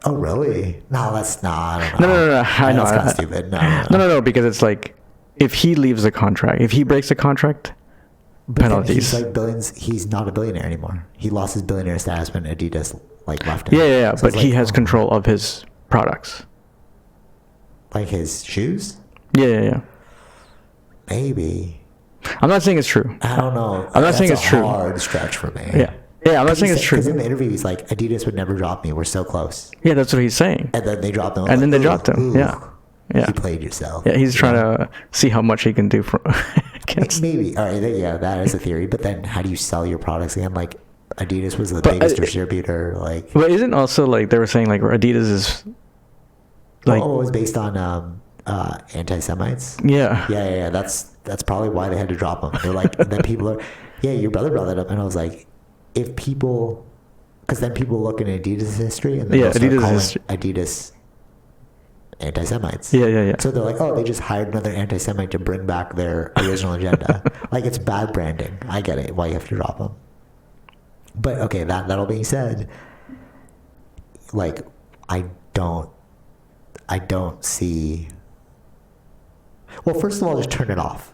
Oh, really? No, that's not. I don't know. No. I know. That's kind of stupid. No, because it's like, if he leaves the contract, if he breaks the contract, but penalties. He's like billions. He's not a billionaire anymore. He lost his billionaire status when Adidas like left him. Yeah. So But he has control of his products. Like his shoes? Yeah. Maybe. I'm not saying it's true. I don't know. I'm not saying it's true. Hard stretch for me. Yeah, I'm not saying it's true. Because in the interview, he's like, Adidas would never drop me. We're so close. Yeah, that's what he's saying. And then they dropped him. And then they dropped him. Yeah. You played yourself. Yeah, he's trying to see how much he can do from. Maybe. All right. Yeah, that is a theory. But then, how do you sell your products again? Like, Adidas was the biggest distributor. Like, but isn't also like they were saying like Adidas is like? Oh, it was based on anti-Semites. Yeah. That's probably why they had to drop them. They're like, and then people are, your brother brought that up, and I was like, if people, because then people look in Adidas history and then they'll start calling Adidas anti-Semites. Yeah. So they're like, oh, they just hired another anti-Semite to bring back their original agenda. Like, it's bad branding. I get it. Why you have to drop them. But okay, that all being said, like, I don't see. Well, first of all, just turn it off.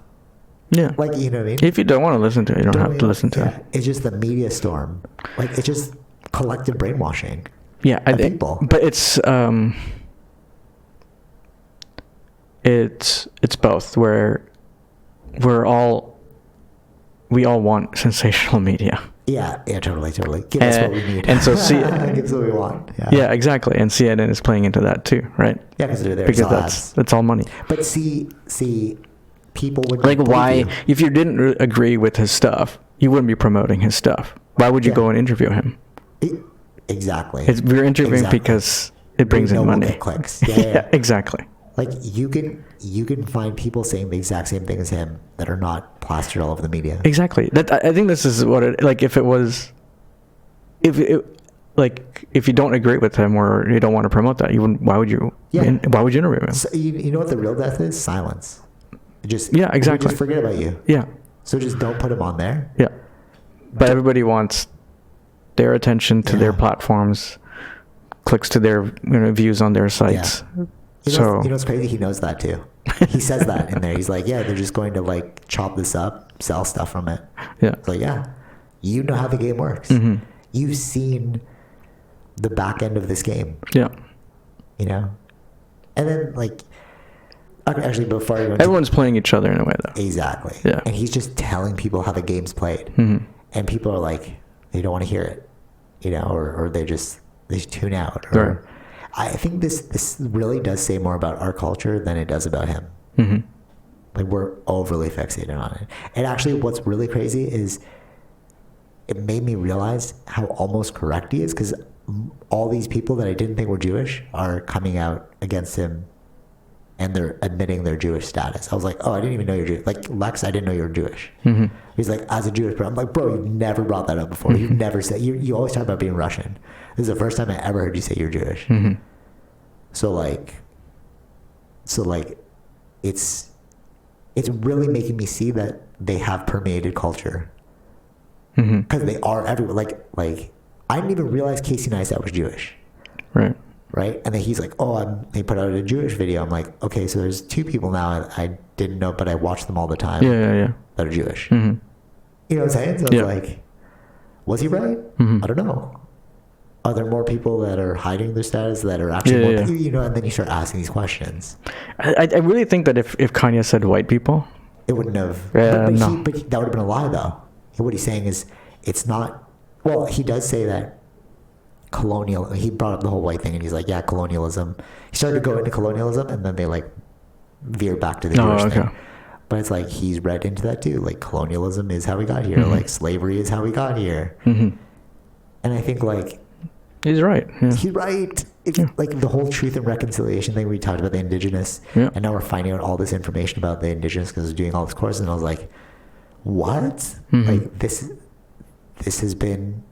Yeah. Like, you know what I mean? If you don't want to listen to it, you don't have to listen to it. It's just the media storm. Like, it's just collective brainwashing. Yeah, of people. But it's both. Where we all want sensational media. Yeah, totally. Give us what we need. And so give us what we want. Yeah, exactly. And CNN is playing into that too, right? Yeah, because they're there. Because that's all money. But see, people would like, why? If you didn't agree with his stuff, you wouldn't be promoting his stuff. Why would you go and interview him? Exactly. We're interviewing because it brings in money. We'll get clicks. Yeah, exactly. Like, you can find people saying the exact same thing as him that are not plastered all over the media. Exactly. I think this is what it, like, if you don't agree with him or you don't want to promote that, why would you interview him? So you know what the real death is? Silence. Exactly. Just forget about you. Yeah. So just don't put him on there. Yeah. But everybody wants their attention to their platforms, clicks to their views on their sites. Yeah. You know what's crazy? He knows that too. He says that in there. He's like, they're just going to like chop this up, sell stuff from it. Yeah. It's like, you know how the game works. You've seen the back end of this game. Yeah. And then, like, Okay, actually, before I go Everyone's playing each other in a way, though. exactly. Yeah. And he's just telling people how the game's played. Mm-hmm. And people are like, they don't want to hear it, you know, or they tune out. Or Right. I think this really does say more about our culture than it does about him. Mm-hmm. Like, we're overly fixated on it. And actually, what's really crazy is it made me realize how almost correct he is, because all these people that I didn't think were Jewish are coming out against him, and they're admitting their Jewish status. I was like, oh, I didn't even know you're Jewish. Like, Lex, I didn't know you were Jewish. Mm-hmm. He's like, as a Jewish person. I'm like, bro, you've never brought that up before. Mm-hmm. You've never said, you always talk about being Russian. This is the first time I ever heard you say you're Jewish. Mm-hmm. So like, it's really making me see that they have permeated culture. Because they are everywhere. Like, I didn't even realize Casey Neistat was Jewish. Right. Right? And then he's like, oh, they put out a Jewish video. I'm like, okay, so there's two people now I didn't know, but I watch them all the time. Yeah. That are Jewish. Mm-hmm. You know what I'm saying? So I was like, was he right? Mm-hmm. I don't know. Are there more people that are hiding their status that are actually you know, and then you start asking these questions. I really think that if Kanye said white people, it wouldn't have. Yeah, But that would have been a lie, though. What he's saying is, it's not. Well, he does say that colonial. He brought up the whole white thing, and he's like, yeah, colonialism. He started to go into colonialism, and then they like veer back to the Jewish thing. But it's like he's read into that too. Like, colonialism is how we got here. Mm-hmm. Like, slavery is how we got here. Mm-hmm. And I think like he's right. Yeah. He's right. It's like the whole truth and reconciliation thing we talked about, the indigenous, and now we're finding out all this information about the indigenous because we're doing all this courses, and I was like, what? Mm-hmm. Like, this has been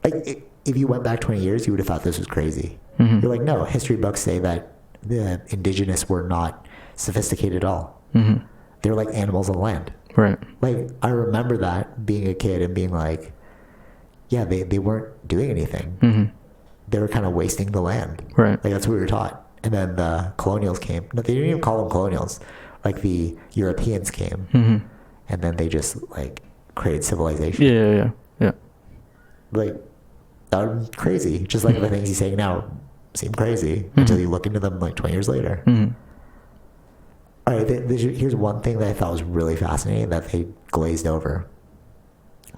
like, if you went back 20 years, you would have thought this was crazy. Mm-hmm. You're like, no, history books say that the indigenous were not sophisticated at all. Mm-hmm. They're like animals on the land. Right. Like, I remember that being a kid and being like, yeah, they weren't doing anything. Mm-hmm. They were kind of wasting the land. Right. Like, that's what we were taught. And then the colonials came. No, they didn't even call them colonials. Like, the Europeans came. Mm-hmm. And then they just like created civilization. Yeah. Like, that was crazy. Just like the things he's saying now seem crazy until you look into them like 20 years later. Mm-hmm. All right, here's one thing that I thought was really fascinating that they glazed over.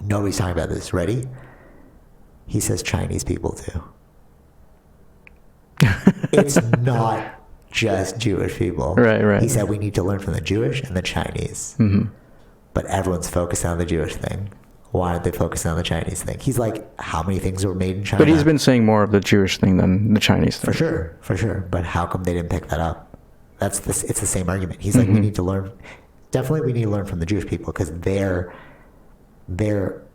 Nobody's talking about this. Ready? He says Chinese people too. It's not just Jewish people. Right. He said we need to learn from the Jewish and the Chinese. Mm-hmm. But everyone's focused on the Jewish thing. Why aren't they focusing on the Chinese thing? He's like, how many things were made in China? But he's been saying more of the Jewish thing than the Chinese thing. For sure. But how come they didn't pick that up? It's the same argument. He's like, we need to learn. Definitely, we need to learn from the Jewish people because they're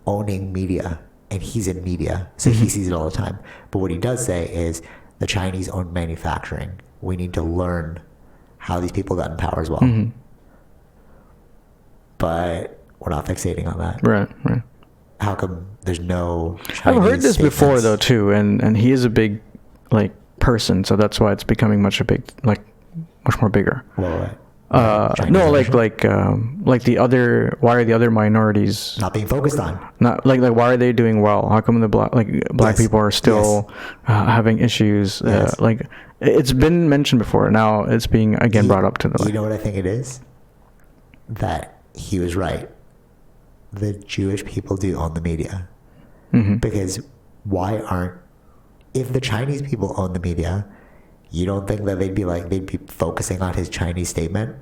owning media, and he's in media, so he sees it all the time. But what he does say is the Chinese own manufacturing. We need to learn how these people got in power as well. Mm-hmm. But we're not fixating on that. Right. How come there's no Chinese I've heard this statements? before though too, and he is a big like person, so that's why it's becoming much more bigger. Well, no, like the other. Why are the other minorities not being focused on? Not like why are they doing well? How come the black people are still having issues? Like, it's been mentioned before. Now it's being again brought up to the. You know what I think it is? That he was right. The Jewish people do own the media, because if the Chinese people own the media, you don't think that they'd be focusing on his Chinese statement?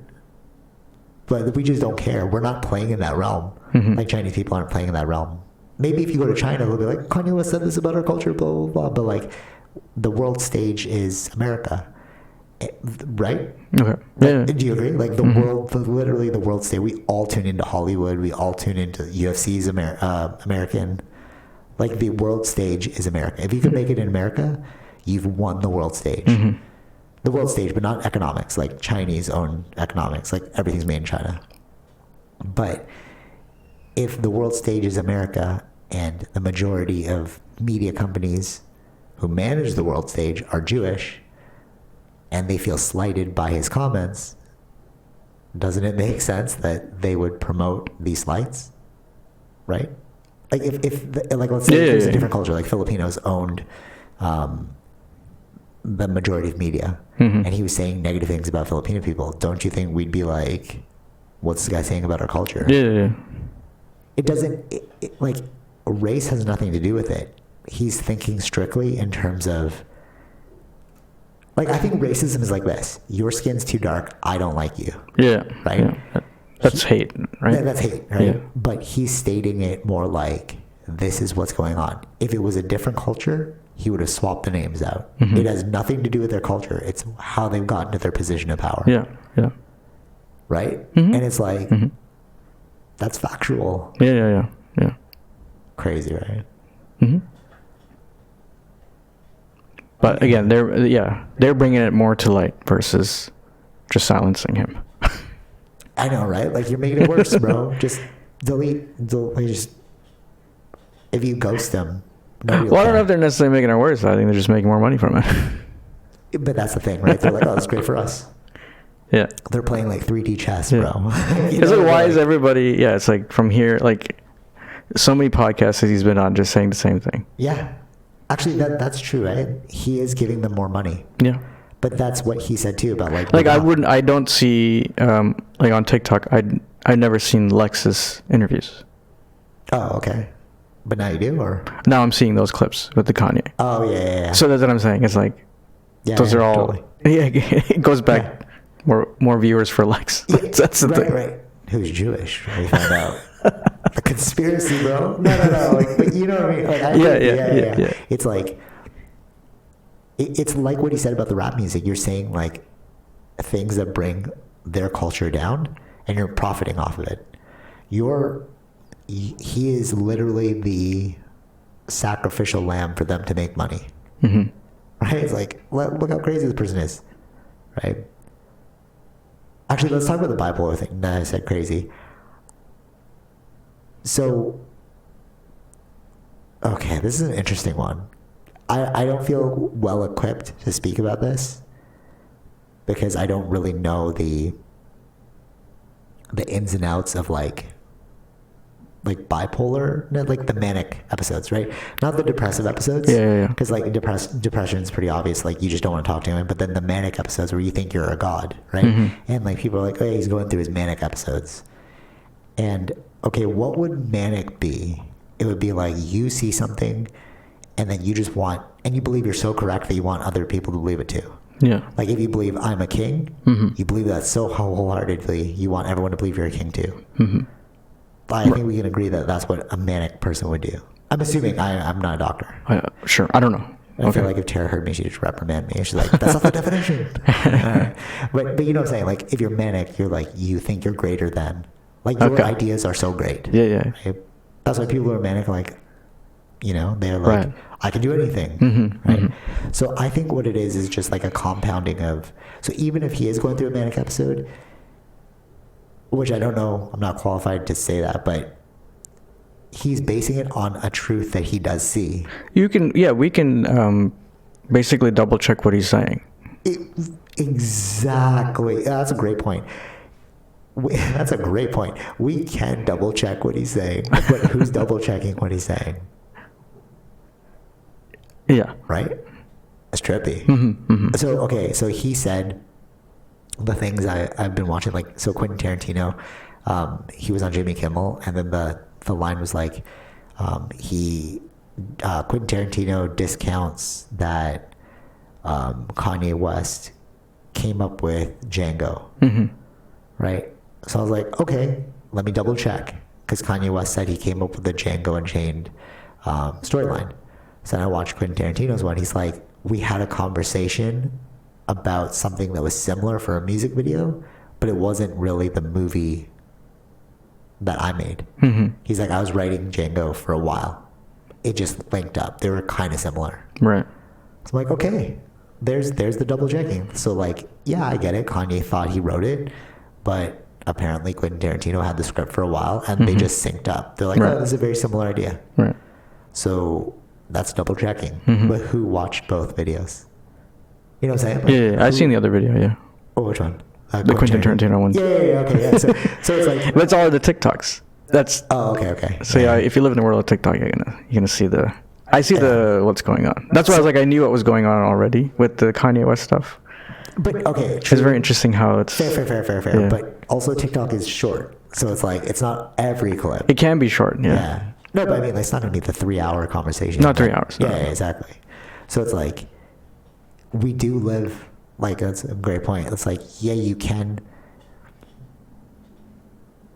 But we just don't care. We're not playing in that realm. Mm-hmm. Like, Chinese people aren't playing in that realm. Maybe if you go to China, they'll be like, Kanye West said this about our culture, blah, blah, blah. But, like, the world stage is America. Right? Okay. Yeah. Do you agree? Like, the world, literally the world stage. We all tune into Hollywood. We all tune into UFC's American. Like, the world stage is America. If you can make it in America, you've won the world stage. Mm-hmm. The world stage, but not economics. Like, Chinese own economics. Like, everything's made in China. But if the world stage is America and the majority of media companies who manage the world stage are Jewish and they feel slighted by his comments, doesn't it make sense that they would promote these slights? Right? Like, let's say there's a different culture, like Filipinos owned the majority of media, and he was saying negative things about Filipino people, don't you think we'd be like, what's this guy saying about our culture? Yeah. It doesn't, like, race has nothing to do with it. He's thinking strictly in terms of, like, I think racism is like this. Your skin's too dark, I don't like you. Yeah. Right? Yeah. That's hate, right? That's hate, right? Yeah. But he's stating it more like, this is what's going on. If it was a different culture, he would have swapped the names out. It has nothing to do with their culture. It's how they've gotten to their position of power. Yeah. Right? And it's like, that's factual. Yeah. Crazy, right? But again, they're bringing it more to light versus just silencing him. I know, right? Like, you're making it worse, bro. Just delete. If you ghost them, nobody will Well, I don't know care. if they're necessarily making it worse. I think they're just making more money from it. But that's the thing, right? They're like, oh, that's great for us. Yeah. They're playing like 3D chess, Yeah. bro. It's like, why is everybody? Yeah, it's like from here, like so many podcasts that he's been on, just saying the same thing. Yeah. Actually, that's true, right? He is giving them more money. Yeah. But that's what he said too about like I don't see like on TikTok. I've never seen Lex's interviews. Oh, okay. But now you do, or Now I'm seeing those clips with the Kanye. oh yeah. So that's what I'm saying. It's like those yeah, are all. totally. Yeah, it goes back more viewers for Lex. That's the thing. Right. Who's Jewish? We found out. A conspiracy, bro. No. Like, but you know what I mean? Like, Yeah. It's like it's like what he said about the rap music. You're saying like things that bring their culture down, and you're profiting off of it. He is literally the sacrificial lamb for them to make money. Right? It's like, look how crazy this person is. Right? Actually, let's talk about the bipolar thing. Now I said crazy. So, okay, this is an interesting one. I don't feel well equipped to speak about this because I don't really know the ins and outs of like bipolar, like the manic episodes, right? Not the depressive episodes. Yeah. Because like depression is pretty obvious. Like you just don't want to talk to him. But then the manic episodes where you think you're a god, right? And like people are like, oh, yeah, he's going through his manic episodes. And okay, what would manic be? It would be like you see something and then you just want, and you believe you're so correct that you want other people to believe it too. Yeah. Like if you believe I'm a king, you believe that so wholeheartedly, you want everyone to believe you're a king too. But I think we can agree that that's what a manic person would do. I'm assuming I'm not a doctor. Sure. I don't know. I feel like if Tara heard me, she'd just reprimand me. She's like, that's not the definition. Right. But you know what I'm saying? Like if you're manic, you're like, you think you're greater than. Like your ideas are so great. Yeah. Right? That's why people who are manic, like, you know, they're like, Right. I can do anything. Right? So I think what it is just like a compounding of, so even if he is going through a manic episode, which I don't know, I'm not qualified to say that, but he's basing it on a truth that he does see. We can basically double check what he's saying. Exactly. That's a great point. That's a great point. We can double check what he's saying, but who's double checking what he's saying? Yeah. Right? It's trippy. So he said the things I've been watching, like, so Quentin Tarantino, he was on Jimmy Kimmel, and then the line was like, Quentin Tarantino discounts that Kanye West came up with Django. Right? So I was like, okay, let me double check, because Kanye West said he came up with the Django Unchained storyline. So then I watched Quentin Tarantino's one. He's like, we had a conversation about something that was similar for a music video, but it wasn't really the movie that I made. He's like, I was writing Django for a while. It just linked up. They were kind of similar. Right. So I'm like, okay, there's the double checking. So like, yeah, I get it. Kanye thought he wrote it, but apparently Quentin Tarantino had the script for a while, and they just synced up. They're like, oh, this is a very similar idea. Right. So that's double checking. But who watched both videos? You know what I'm saying? Like, Yeah. I've seen the other video. Yeah. Oh, which one? The Quentin Tarantino one. Yeah. Okay. Yeah. So it's like. That's all the TikToks. That's. Oh, okay. So yeah, if you live in the world of TikTok, you're gonna see the. I see what's going on. That's why I was like, I knew what was going on already with the Kanye West stuff. But okay, It's very interesting how it's fair. Yeah. But also TikTok is short, so it's like it's not every clip. It can be short. Yeah. Yeah. No, but I mean, it's not going to be the 3-hour conversation. Not 3 hours. Yeah, No. exactly. So it's like we do live. Like that's a great point. It's like you can.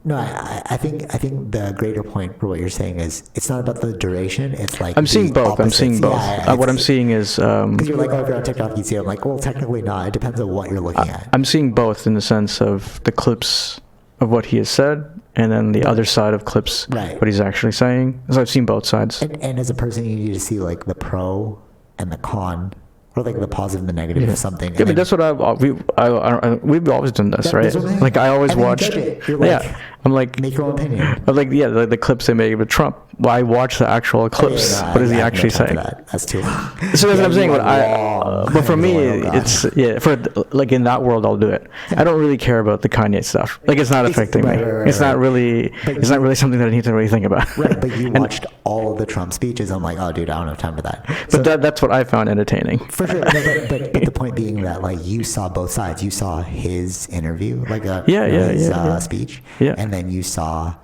No, I think the greater point for what you're saying is it's not about the duration. It's like I'm seeing the both. I'm seeing opposites. both. Yeah, What I'm seeing is because you're like, oh, if you're on TikTok, you see. I'm like, well, technically not. It depends on what you're looking at. I'm seeing both in the sense of the clips of what he has said, and then the other side of clips, Right. what he's actually saying. So I've seen both sides. And as a person, you need to see like the pro and the con, or like the positive and the negative of something. Yeah, I mean, that's what we've always done this, right? that's what I'm saying. Like I always And then you watch. judge it. You're like, Yeah, I'm like, make your own opinion. I'm like, yeah, the clips they make with Trump. Well, I watch the actual clips. Yeah, no, What is he I have no actually time for saying? that. That's too long. So that's what I'm saying. you But are wrong. but for me, Oh, God. it's for like in that world, I'll do it. I don't really care about the Kanye stuff. Like it's not affecting me. right, It's not right. really. But It's not really something that I need to really think about. Right, but you And- watched all of the Trump speeches. I'm like, oh, dude, I don't have time for that. But that's what I found entertaining. For sure. No, but the point being that like you saw both sides. You saw his interview, like his speech, Yeah. and then you saw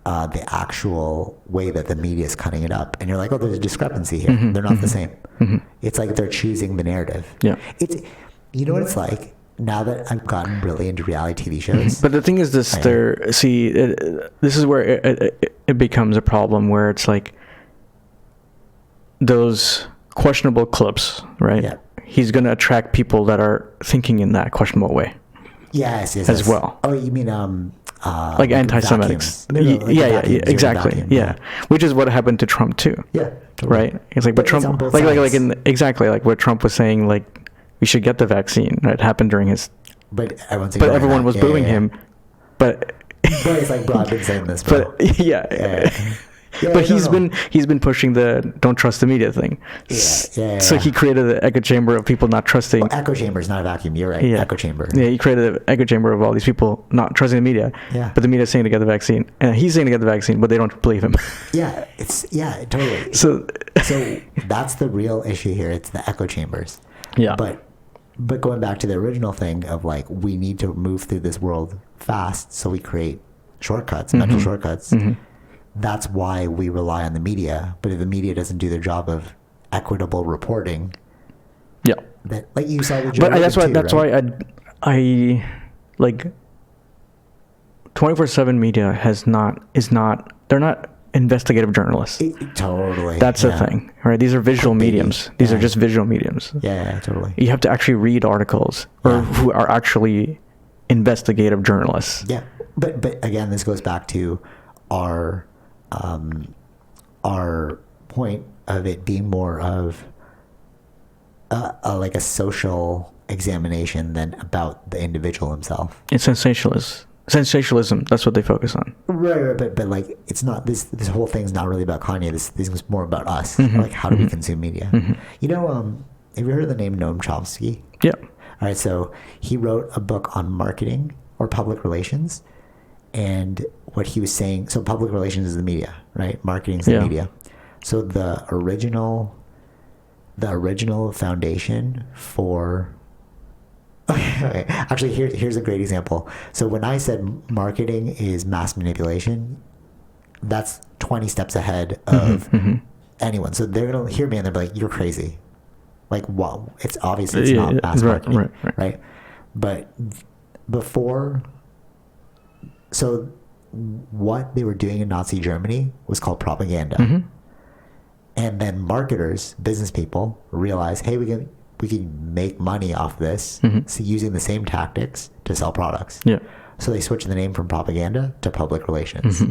the actual way that the media is cutting it up, and you're like, oh, there's a discrepancy here. They're not the same. It's like they're choosing the narrative. Yeah. It's you know what it's like now that I've gotten really into reality TV shows. But the thing is, this this is where it becomes a problem where it's like those questionable clips, right? Yeah. He's going to attract people that are thinking in that questionable way. Yes, As well. Oh, you mean Like anti-Semitics. vacuums. No, like yeah, vacuums, you're exactly. vacuum, Yeah. Which is what happened to Trump too. Yeah, totally. Right? It's like, but But it's on Trump, both like sides. exactly, like what Trump was saying, like, we should get the vaccine. Right? It happened during his, But everyone was booing him. But, But it's like, bro, I've been saying this, bro. but yeah. Yeah, But no. he's been pushing the don't trust the media thing. Yeah. So he created an echo chamber of people not trusting. Well, echo chamber is not a vacuum. You're right. Yeah. Echo chamber. Yeah, he created an echo chamber of all these people not trusting the media. Yeah. But the media's saying to get the vaccine, and he's saying to get the vaccine, but they don't believe him. Yeah, totally. So So that's the real issue here. It's the echo chambers. yeah. But going back to the original thing of like we need to move through this world fast, so we create shortcuts, mental shortcuts. That's why we rely on the media. But if the media doesn't do their job of equitable reporting, yeah. that like you saw with Joe But Rogan that's why too, right? I like 24/7 media they're not investigative journalists. Totally. That's the thing, right? These are visual Clickbaity. mediums. These are Yeah. just visual mediums. Yeah, totally. You have to actually read articles or who are actually investigative journalists. Yeah, but again, this goes back to our point of it being more of like a social examination than about the individual himself. It's sensationalism. That's what they focus on. Right. But like, it's not this whole thing's not really about Kanye. This is more about us. Like, how do we consume media? You know, have you heard of the name Noam Chomsky? Yeah. All right, so he wrote a book on marketing or public relations, and what he was saying. So public relations is the media, right? Marketing is the media. So the original foundation for. Okay, actually, here's a great example. So when I said marketing is mass manipulation, that's 20 steps ahead of anyone. So they're gonna hear me and they're like, "You're crazy." Like, wow, it's obviously it's not mass marketing, right? But before, so what they were doing in Nazi Germany was called propaganda, and then marketers, business people, realized, hey, we can make money off this, so using the same tactics to sell products. Yeah. So they switched the name from propaganda to public relations.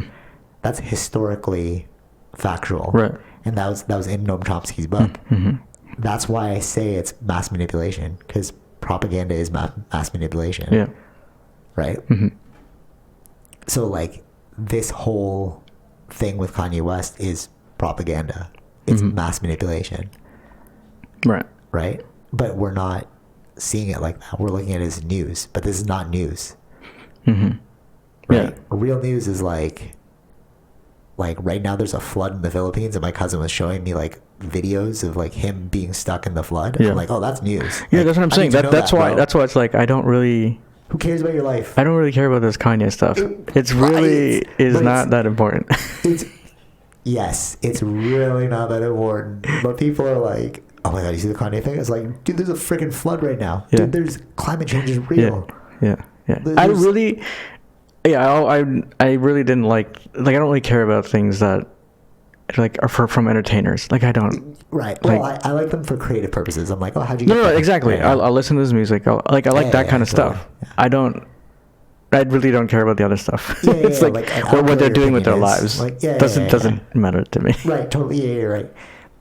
That's historically factual, Right. And that was in Noam Chomsky's book. That's why I say it's mass manipulation, because propaganda is mass manipulation. Yeah. Right? So, like, this whole thing with Kanye West is propaganda. It's mass manipulation. Right. Right? But we're not seeing it like that. We're looking at it as news. But this is not news. Right? Yeah. Real news is like, like right now there's a flood in the Philippines, and my cousin was showing me like videos of like him being stuck in the flood. Yeah. I'm like, oh, that's news. Yeah, Like, that's what I'm I saying. need to know That's why. bro. That's why it's like I don't really. Who cares about your life? I don't really care about this Kanye stuff. It's really not that important. It's yes, it's really not that important. But people are like, oh my god, you see the Kanye thing? It's like, dude, there's a freaking flood right now. Yeah. Dude, there's climate change is real. Yeah. I really, I really didn't like I don't really care about things that like are from entertainers. Like I don't. Right. Like, Well, I like them for creative purposes. I'm like, oh, how'd you? No, get that? exactly. Yeah. I'll listen to his music. I like that kind of stuff. Totally. I really don't care about the other stuff. Yeah, It's yeah, like I don't what know they're your doing with their opinion lives. is. Like, Doesn't matter to me. Right. Totally. Yeah, right.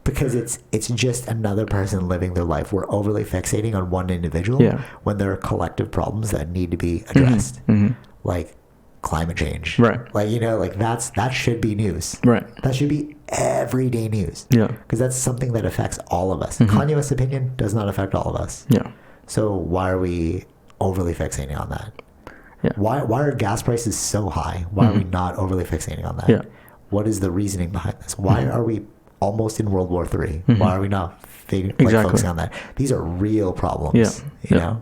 Because it's just another person living their life. We're overly fixating on one individual when there are collective problems that need to be addressed, like climate change. Right. Like like that should be news. Right. That should be everyday news. Yeah. Because that's something that affects all of us. Kanye West's opinion does not affect all of us. Yeah. So why are we overly fixating on that? Yeah. Why are gas prices so high? Why are we not overly fixating on that? Yeah. What is the reasoning behind this? Why are we almost in World War III? Why are we not focusing on that? These are real problems. Yeah. You know?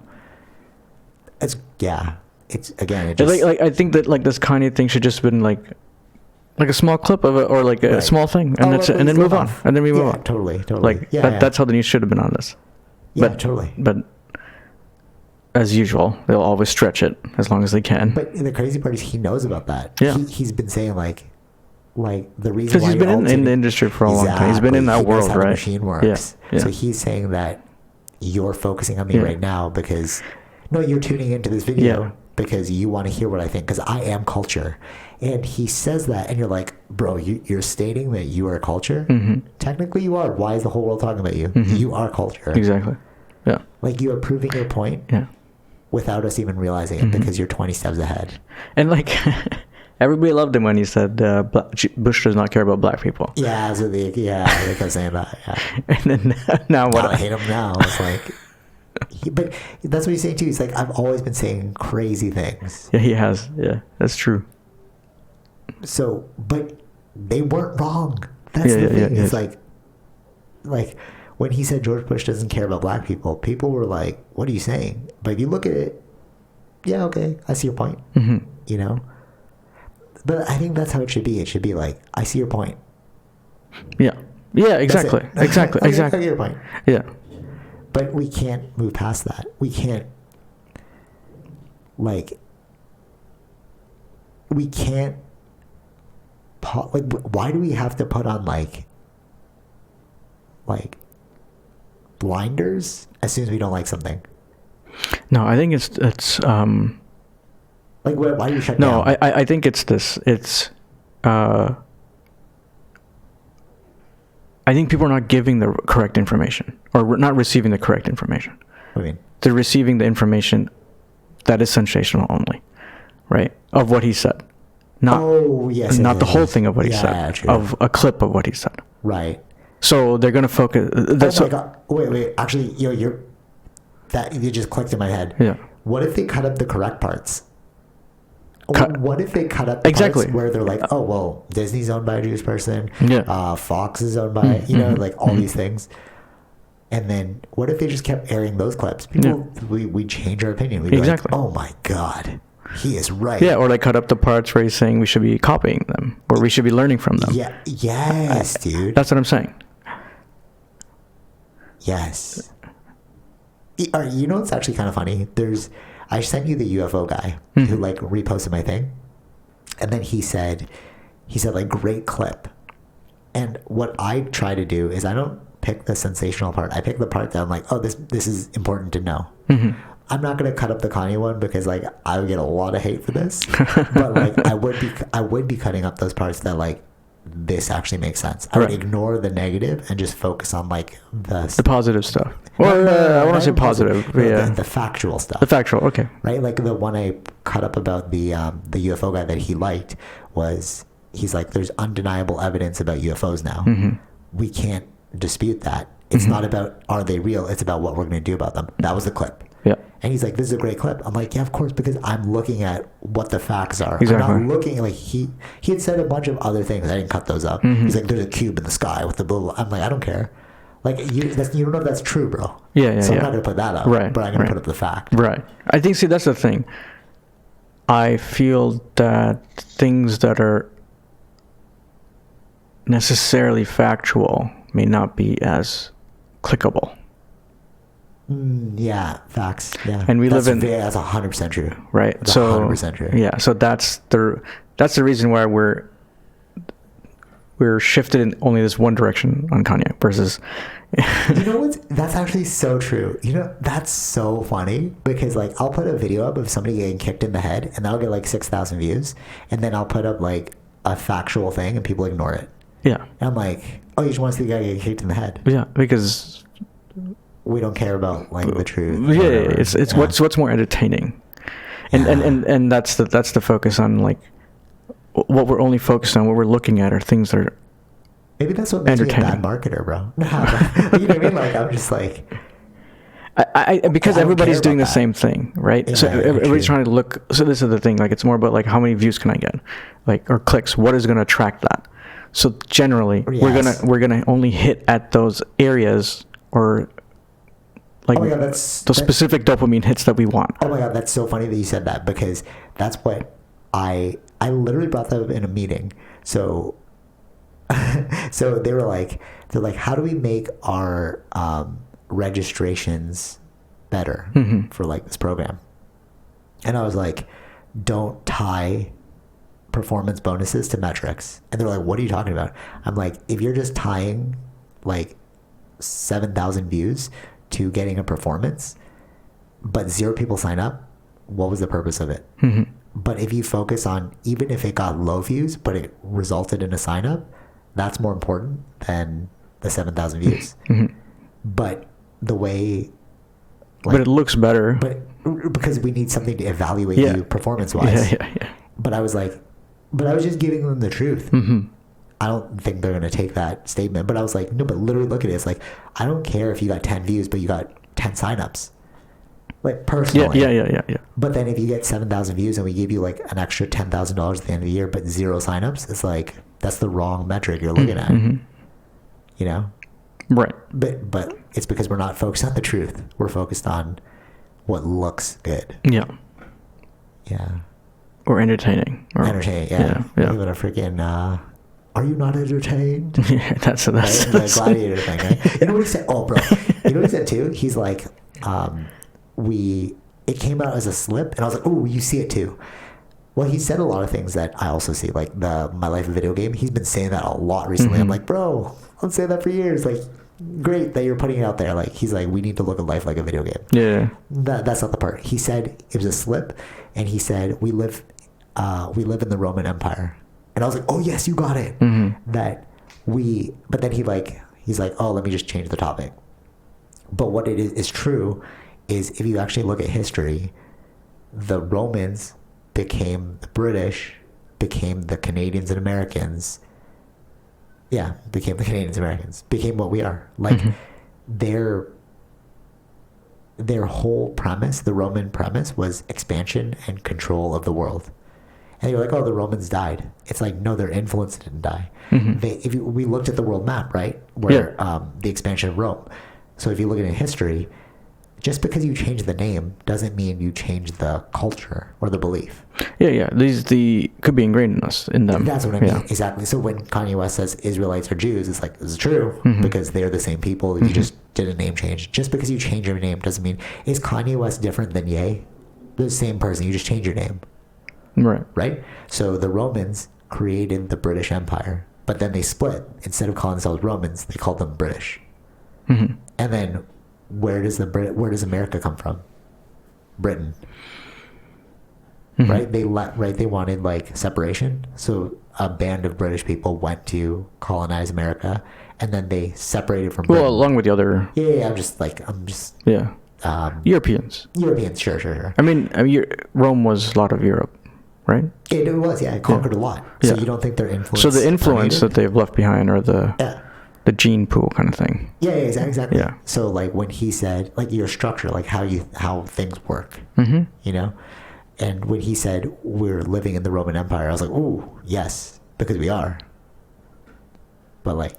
It's again, it It's just like I think that like this Kanye thing should just been like a small clip of it or like a small thing and that's it, and then move on. And then we move on. Totally. Like that's how the news should have been on this. Yeah, But totally. But as usual, they'll always stretch it as long as they can. But the crazy part is he knows about that. Yeah. He's been saying like the reason Because why he's been in the industry for a long time. He's been in that He knows world, how the right? machine works. Yeah. So he's saying that you're focusing on me right now because you're tuning into this video because you want to hear what I think because I am culture. And he says that and you're like, bro, you're stating that you are culture. Technically you are. Why is the whole world talking about you? You are culture. Exactly. Yeah. Like you are proving your point. Yeah. Without us even realizing it because you're 20 steps ahead. And like everybody loved him when he said Bush does not care about black people. Yeah, so they kept saying that. Yeah. And then now what? I hate him now. It's like, but that's what he's saying too. He's like, I've always been saying crazy things. Yeah, he has. Yeah, that's true. So, but they weren't wrong. That's the thing. It's like when he said George Bush doesn't care about black people, people were like, what are you saying? But if you look at it, yeah, okay, I see your point. You know? But I think that's how it should be. It should be like, I see your point. Yeah. Yeah, exactly. Exactly. I Exactly. get your point. Yeah. But we can't move past that. We can't, why do we have to put on like blinders as soon as we don't like something? No, I think it's like why do you shut no, down? I think it's this. It's I think people are not giving the correct information or not receiving the correct information. What do you mean? They're receiving the information that is sensational only, right? Of what he said. Not the whole thing of what he said. True. Of a clip of what he said. Right. So they're gonna focus. Oh my God. Wait. Actually, you just clicked in my head. Yeah. What if they cut up the correct parts? What if they cut up the Exactly. parts where they're like, oh well, Disney's owned by a Jewish person. Yeah. Fox is owned by like all these things. And then what if they just kept airing those clips? People, we change our opinion. We'd be like, oh my God, he is right. Yeah, or they cut up the parts where he's saying we should be copying them, or we should be learning from them. Yeah. Yes, dude. That's what I'm saying. Yes. All right, you know what's actually kind of funny? I sent you the UFO guy who like reposted my thing, and then he said like great clip. And what I try to do is I don't pick the sensational part. I pick the part that I'm like, oh, this is important to know. I'm not gonna cut up the Kanye one because like I would get a lot of hate for this, but like I would be cutting up those parts that like this actually makes sense. I would ignore the negative and just focus on like the positive stuff. Or I want to say positive. The factual stuff. The factual, okay. Right, like the one I cut up about the UFO guy that he liked was he's like, there's undeniable evidence about UFOs now. We can't dispute that. It's not about are they real. It's about what we're going to do about them. That was the clip. Yeah. And he's like, this is a great clip. I'm like, yeah, of course, because I'm looking at what the facts are. Exactly. I'm not looking, like, he had said a bunch of other things. I didn't cut those up. Mm-hmm. He's like, there's a cube in the sky with the blah, blah. I'm like, I don't care. Like, you don't know if that's true, bro. Yeah. So yeah. I'm not going to put that up. Right. But I'm going to put up the fact. Right. I think, see, that's the thing. I feel that things that are necessarily factual may not be as clickable. Yeah, facts. Yeah, and that's 100% true. Right. That's so 100% true. Yeah. So that's the reason why we're shifted in only this one direction on Kanye versus. You know what? That's actually so true. You know, that's so funny because like I'll put a video up of somebody getting kicked in the head and that'll get like 6,000 views, and then I'll put up like a factual thing and people ignore it. Yeah. And I'm like, oh, you just want to see the guy get kicked in the head? Yeah, because we don't care about like the truth. Yeah, it's what's more entertaining, and that's the focus on like what we're only focused on. What we're looking at are things that are maybe that's what makes me a bad marketer, bro. You know what I mean? Like I'm just like. Because everybody's doing the same thing, right? Yeah, so everybody's trying to look. So this is the thing. Like it's more about like how many views can I get, like or clicks. What is going to attract that? So generally, we're gonna only hit at those areas or like those specific dopamine hits that we want. Oh my god, that's so funny that you said that because that's what I literally brought that up in a meeting. So so they're like, how do we make our registrations better for like this program? And I was like, don't tie performance bonuses to metrics. And they're like, what are you talking about? I'm like, if you're just tying like 7,000 views to getting a performance but 0 people sign up, what was the purpose of it? But if you focus on even if it got low views but it resulted in a sign up, that's more important than the 7,000 views. But the way but it looks better, but because we need something to evaluate you performance wise. Yeah. But I was just giving them the truth. I don't think they're going to take that statement. But I was like, no, but literally look at it. It's like, I don't care if you got 10 views, but you got 10 signups. Like, personally. Yeah. But then if you get 7,000 views and we give you like an extra $10,000 at the end of the year, but 0 signups, it's like, that's the wrong metric you're looking at. You know? Right. But it's because we're not focused on the truth. We're focused on what looks good. Yeah. Or entertaining. Yeah. Even a freaking, are you not entertained? Yeah, that's right? The gladiator thing, right? You know what he said? Oh, bro. You know what he said too? He's like, it came out as a slip, and I was like, oh, you see it too. Well, he said a lot of things that I also see, like My Life a Video Game. He's been saying that a lot recently. I'm like, bro, I've been saying that for years. Like, great that you're putting it out there. Like, he's like, we need to look at life like a video game. Yeah. That's not the part. He said it was a slip, and he said we live in the Roman Empire. And I was like, oh yes, you got it. But then he's like, oh, let me just change the topic. But what it is true is if you actually look at history, the Romans became the British, became the Canadians and Americans. Yeah, became the Canadians and Americans, became what we are. Like their whole premise, the Roman premise, was expansion and control of the world. And you're like, oh, the Romans died. It's like, no, their influence didn't die. We looked at the world map, right? Where the expansion of Rome. So if you look at it in history, just because you change the name doesn't mean you change the culture or the belief. Yeah. These could be ingrained in us, in them. That's what I mean. Exactly. So when Kanye West says Israelites are Jews, it's like, this is true because they're the same people. You just did a name change. Just because you change your name doesn't mean, is Kanye West different than Ye? They're the same person. You just change your name. Right? So the Romans created the British Empire, but then they split. Instead of calling themselves Romans, they called them British. And then where does America come from? Britain. Right? They wanted like separation. So a band of British people went to colonize America, and then they separated from Britain. Well, along with the other. Yeah. I'm just. Europeans. Sure. I mean, Rome was a lot of Europe. Right? It was, it conquered a lot. So you don't think their influence... So the influence that they've left behind are the... Yeah. the gene pool kind of thing. Yeah, exactly. Yeah. So like when he said like your structure, like how things work, you know, and when he said we're living in the Roman Empire, I was like, ooh, yes, because we are. But like,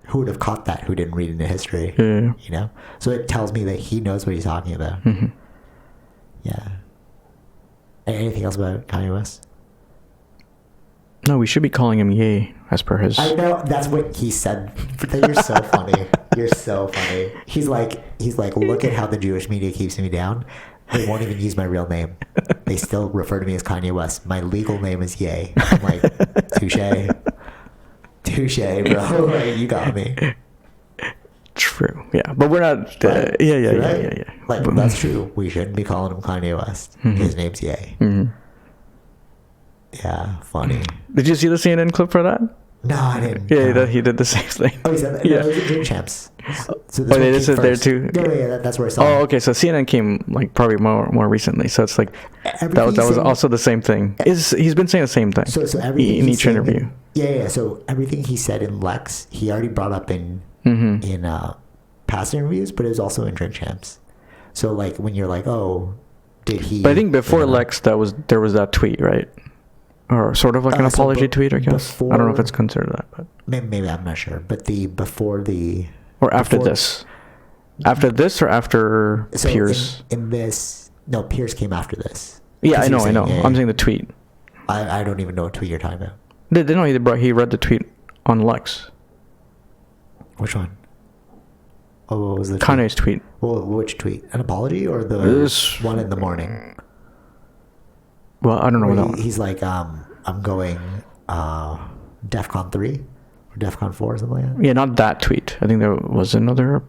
who would have caught that? Who didn't read into history? Yeah. You know, so it tells me that he knows what he's talking about. Yeah. Anything else about Kanye West? No, we should be calling him Ye as per his. I know that's what he said. You're so funny. You're so funny. He's like, look at how the Jewish media keeps me down. They won't even use my real name. They still refer to me as Kanye West. My legal name is Ye. I'm like, touche, bro. Like, you got me. True. Yeah, but we're not. Right. Yeah. Like that's true. We shouldn't be calling him Kanye West. His name's Ye. Yeah, funny. Did you see the CNN clip for that? No, I didn't. Yeah, he did the same thing. Oh, he said that? Yeah. No, it was Drink Champs. So Oh, this is there too? Yeah, that's where I saw Oh, it. okay. So CNN came like probably more recently. So it's like Everything that was he said- also the same thing. He's been saying the same thing. So everything in he each said interview. Yeah. So everything he said in Lex, he already brought up in past interviews, but it was also in Drink Champs. So like when you're like, oh, did he? But I think before Lex, there was that tweet, right? Or sort of like an apology tweet, I guess. I don't know if it's considered that, but maybe I'm not sure. But or after this, after this or after so Pierce. In this, no, Pierce came after this. Yeah, I 'Cause he know. was saying, I'm saying the tweet. I don't even know what tweet you're talking about. He read the tweet on Lex. Which one? Oh, what was the Kanye's tweet? Well, which tweet? An apology or the one in the morning? Well, I don't know what that one. He's like, I'm going DEFCON 3 or DEFCON 4 or something like that. Yeah, not that tweet. I think there was another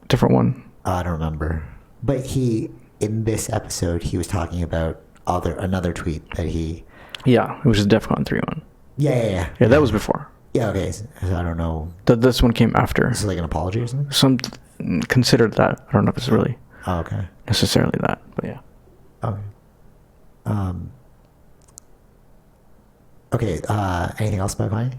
different one. I don't remember. But in this episode, he was talking about another tweet that he... Yeah, it was a DEFCON 3 one. Yeah. Yeah, that was before. Yeah, okay. So I don't know. This one came after. This is like an apology or something? Considered that. I don't know if it's really okay. necessarily that, but yeah. Okay. Okay, anything else about Kanye?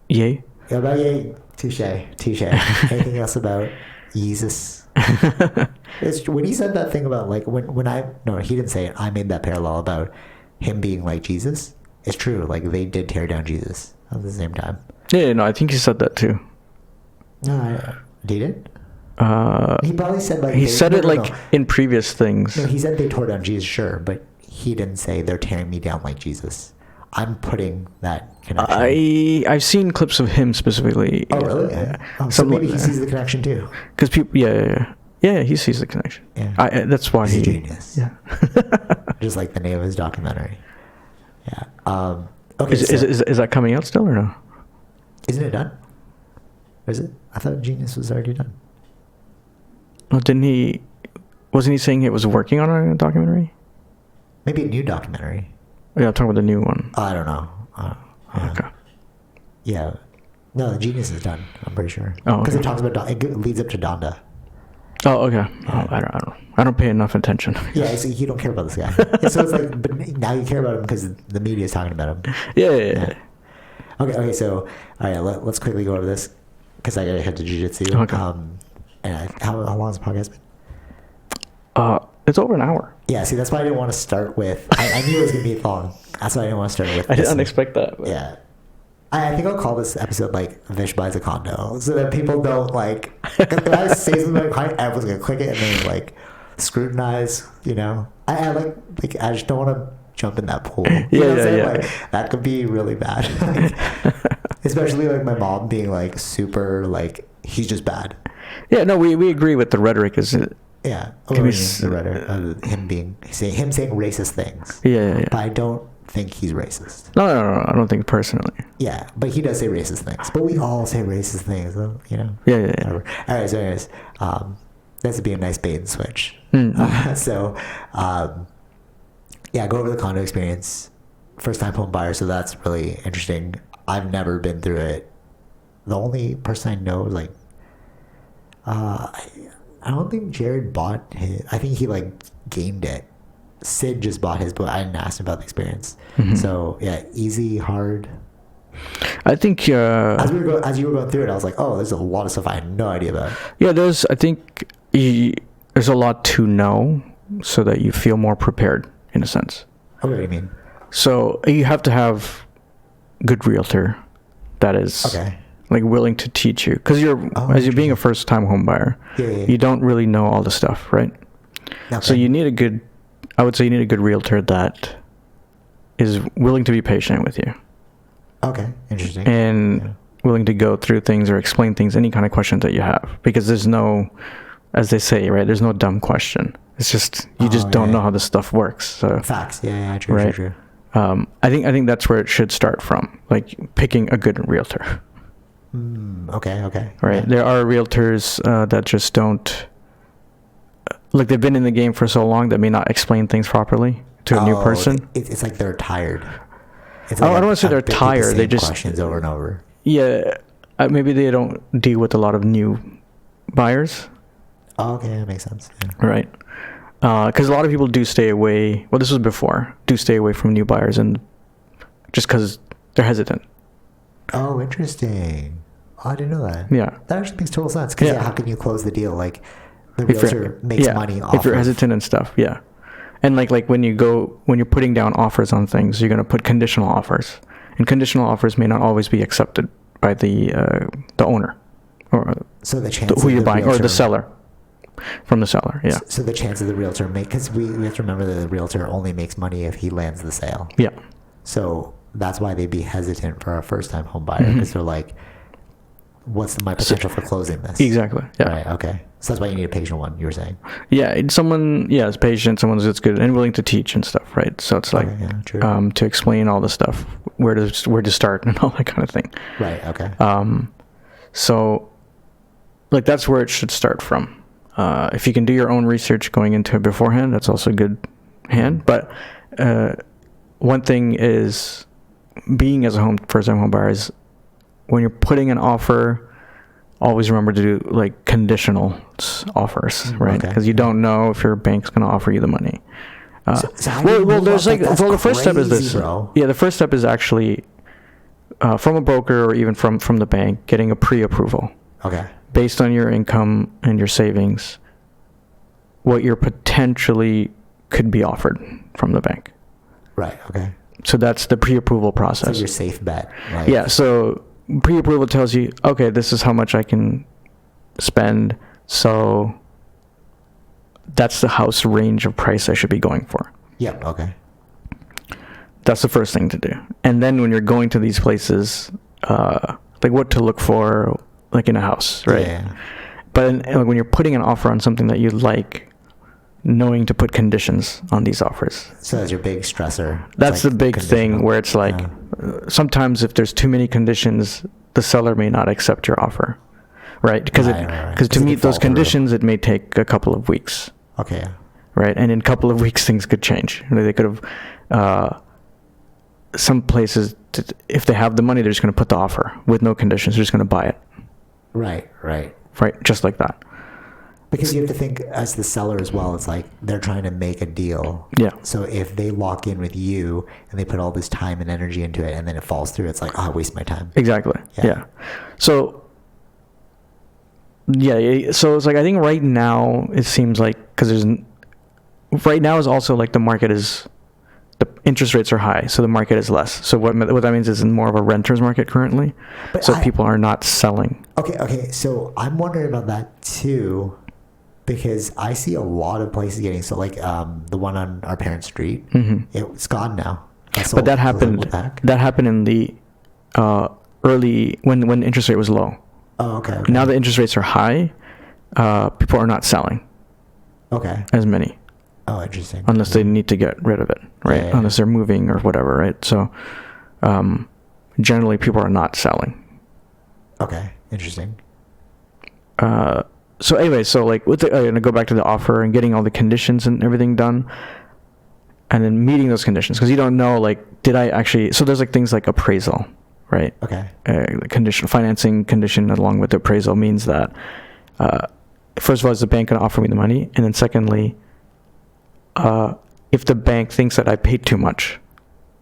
Yay? Yeah, about Ye. Touche. Anything else about Jesus? When he said that thing about like he didn't say it. I made that parallel about him being like Jesus. It's true. Like they did tear down Jesus at the same time. Yeah, no, I think he said that too. No, did it? He probably said like he said it like in previous things. No, he said they tore down Jesus, sure, but he didn't say they're tearing me down like Jesus. I'm putting that connection. I've seen clips of him specifically. Oh really? Yeah. So maybe he sees the connection too. Because people, yeah, he sees the connection. Yeah. That's why he's a genius. Yeah. Just like the name of his documentary. Yeah. Okay. Is that coming out still or no? Isn't it done? Or is it? I thought Genius was already done. Well, wasn't he saying he was working on a documentary? Maybe a new documentary. Yeah, I'm talking about the new one. I don't know. Okay. Yeah. No, the Genius is done. I'm pretty sure. Oh, because okay. it talks about it leads up to Donda. Oh, okay. Oh, I don't pay enough attention. Yeah, so you don't care about this guy. So it's like, but now you care about him because the media is talking about him. Yeah. Okay. So, all right, let's quickly go over this because I gotta head to jiu-jitsu. Okay. And how long has the podcast been? It's over an hour. Yeah. See, that's why I didn't want to start with. I knew it was gonna be long. That's why I didn't want to start with. I didn't expect that. But. Yeah. I think I'll call this episode like Vish buys a condo, so that people don't like. If I say something like everyone's gonna click it and then like scrutinize. You know, I like I just don't want to jump in that pool. You know what I'm saying? Like, that could be really bad. Especially like my mom being like super like he's just bad. Yeah, no, we agree with the rhetoric. Yeah, the rhetoric him saying racist things. Yeah. But I don't think he's racist. No, I don't think personally. Yeah, but he does say racist things. But we all say racist things, you know? Yeah. Whatever. All right, so anyways, this would be a nice bait and switch. So, go over the condo experience. First time home buyer, so that's really interesting. I've never been through it. The only person I know, like, I don't think Jared bought his. I think he, like, gained it. Sid just bought his, but I didn't ask him about the experience. So, yeah, easy, hard. I think As you were going through it, I was like, oh, there's a lot of stuff I had no idea about. yeah, there's a lot to know so that you feel more prepared in a sense. Oh, what do you mean? So you have to have good realtor that is Okay. like willing to teach you, because as you're being a first time home buyer, you don't really know all the stuff, right? Okay. So I would say you need a good realtor that is willing to be patient with you. Okay, interesting. And willing to go through things or explain things, any kind of questions that you have, because there's no, as they say, right, there's no dumb question. It's just you just don't know how this stuff works. So facts. Yeah, true, right? true. I think that's where it should start from, like picking a good realtor. Okay. Right. Yeah. There are realtors that just don't, like, they've been in the game for so long that may not explain things properly to a new person. It's like they're tired. It's I like don't want to say they're tired. They just questions over and over. Yeah, maybe they don't deal with a lot of new buyers. Oh, okay, that makes sense. Yeah. Right. Because a lot of people do stay away. Well, this was before. Do stay away from new buyers, and just because they're hesitant. Oh, interesting. Oh, I didn't know that. Yeah. That actually makes total sense. Because how can you close the deal? Like, the realtor makes money off if you're hesitant and stuff. Yeah. And like when you're putting down offers on things, you're going to put conditional offers, and conditional offers may not always be accepted by the owner, or so the chance who you're buying, or the seller, from the seller. Yeah. So the chance of the realtor because we have to remember that the realtor only makes money if he lands the sale. Yeah. So that's why they'd be hesitant for a first time home buyer, because they're like, what's my potential for closing this? Exactly. Yeah. Right. Okay. So that's why you need a patient one, you were saying. Yeah. Someone, is patient, someone that's good and willing to teach and stuff, right? So it's like, true. To explain all the stuff, where to start and all that kind of thing. Right. Okay. So like that's where it should start from. If you can do your own research going into it beforehand, that's also a good hand. But one thing is, being as a first-time home buyer, is when you're putting an offer, always remember to do like conditional offers, right? Because you don't know if your bank's going to offer you the money. The first step is this. Bro. Yeah, the first step is actually from a broker or even from the bank, getting a pre-approval. Okay. Based on your income and your savings, what you're potentially could be offered from the bank. Right. Okay. So that's the pre-approval process. So your safe bet. Like, yeah. So pre-approval tells you, okay, this is how much I can spend. So that's the house range of price I should be going for. Yep. Okay. That's the first thing to do. And then when you're going to these places, like what to look for, like in a house, right? Yeah. But when you're putting an offer on something that you like, knowing to put conditions on these offers. So that's your big stressor. That's like the big thing, where it's like, sometimes if there's too many conditions, the seller may not accept your offer, right? Because to meet those conditions, it may take a couple of weeks. Okay. Right? And in a couple of weeks, things could change. They could have, some places, if they have the money, they're just going to put the offer with no conditions. They're just going to buy it. Right. Just like that. Because you have to think as the seller as well. It's like they're trying to make a deal. Yeah. So if they lock in with you and they put all this time and energy into it, and then it falls through, it's like, I waste my time. Exactly. Yeah. So it's like, I think right now it seems like, right now is also like the interest rates are high, so the market is less. So what that means is more of a renter's market currently. So people are not selling. Okay. So I'm wondering about that too, because I see a lot of places getting like the one on our parents' street. It's gone now. But that happened. That happened in the early when the interest rate was low. Oh, okay. Now the interest rates are high. People are not selling. Okay. As many. Oh, interesting. Unless they need to get rid of it, right? Yeah. Unless they're moving or whatever, right? So, generally, people are not selling. Okay, interesting. So anyway, I'm gonna go back to the offer and getting all the conditions and everything done, and then meeting those conditions, because you don't know, like, did I actually? So there's like things like appraisal, right? Okay. The financing condition along with the appraisal means that, first of all, is the bank gonna offer me the money, and then secondly, if the bank thinks that I paid too much.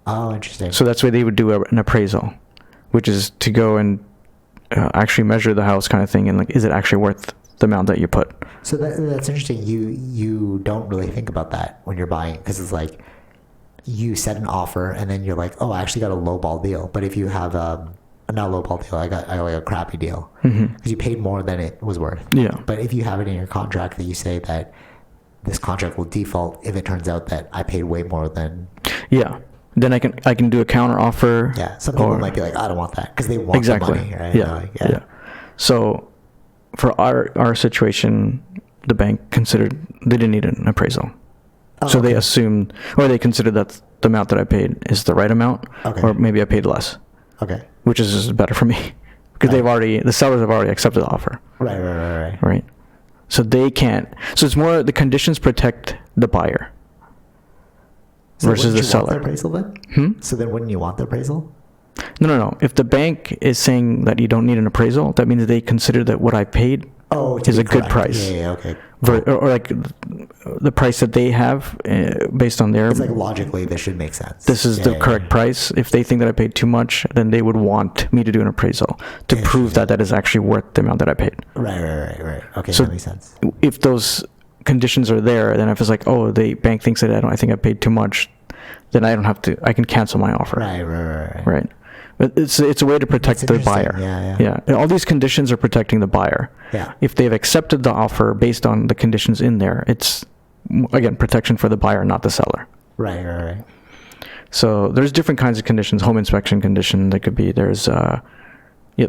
Oh, interesting. So that's why they would do an appraisal, which is to go and actually measure the house kind of thing, and like, is it actually worth the amount that you put? So that's interesting. You don't really think about that when you're buying, because it's like you set an offer and then you're like, oh, I actually got a lowball deal. But if you have not a lowball deal, I got a crappy deal because you paid more than it was worth. Yeah. But if you have it in your contract that you say that this contract will default if it turns out that I paid way more than. Yeah. Then I can do a counter offer. Yeah. Some people might be like, I don't want that, because they want the money, right? Yeah. Like, yeah. So for our situation, the bank considered they didn't need an appraisal. Oh, so okay. they assumed, or they considered that the amount that I paid is the right amount, or maybe I paid less. Okay. Which is better for me, because the sellers have already accepted the offer. Right. So they can't. So it's more the conditions protect the buyer versus the seller. Want the appraisal then? So then wouldn't you want the appraisal? No. If the bank is saying that you don't need an appraisal, that means they consider that what I paid is a good price. Yeah, okay. Or like the price that they have based on their. It's like logically this should make sense. This is the correct price. If they think that I paid too much, then they would want me to do an appraisal to prove that is actually worth the amount that I paid. Right. Okay, so that makes sense. If those conditions are there, then if it's like, oh, the bank thinks that I think I paid too much, then I don't have to. I can cancel my offer. Right. But it's a way to protect the buyer. Yeah. And all these conditions are protecting the buyer. Yeah. If they've accepted the offer based on the conditions in there, it's again protection for the buyer, not the seller. Right. So there's different kinds of conditions. Home inspection condition. That could be there's the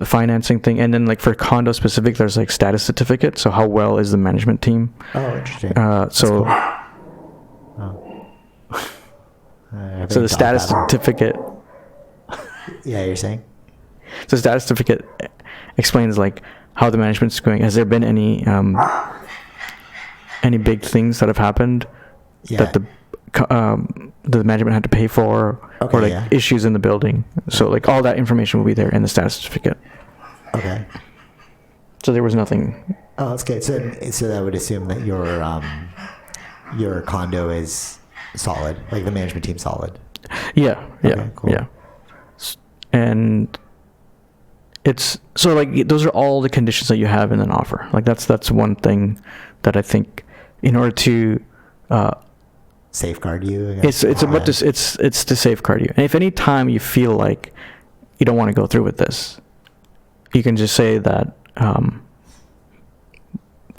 financing thing, and then like for condo specific, there's like status certificate. So how well is the management team? Oh, interesting. So. Cool. So the status certificate. Yeah, you're saying? So status certificate explains like how the management's going. Has there been any big things that have happened that the management had to pay for, or like issues in the building? So like all that information will be there in the status certificate. Okay. So there was nothing. Oh, that's good. So that would assume that your condo is solid, like the management team's solid. Yeah. Okay, cool. Yeah. And it's so like those are all the conditions that you have in an offer. Like that's one thing that I think in order to safeguard you. It's about this. It's to safeguard you. And if any time you feel like you don't want to go through with this, you can just say that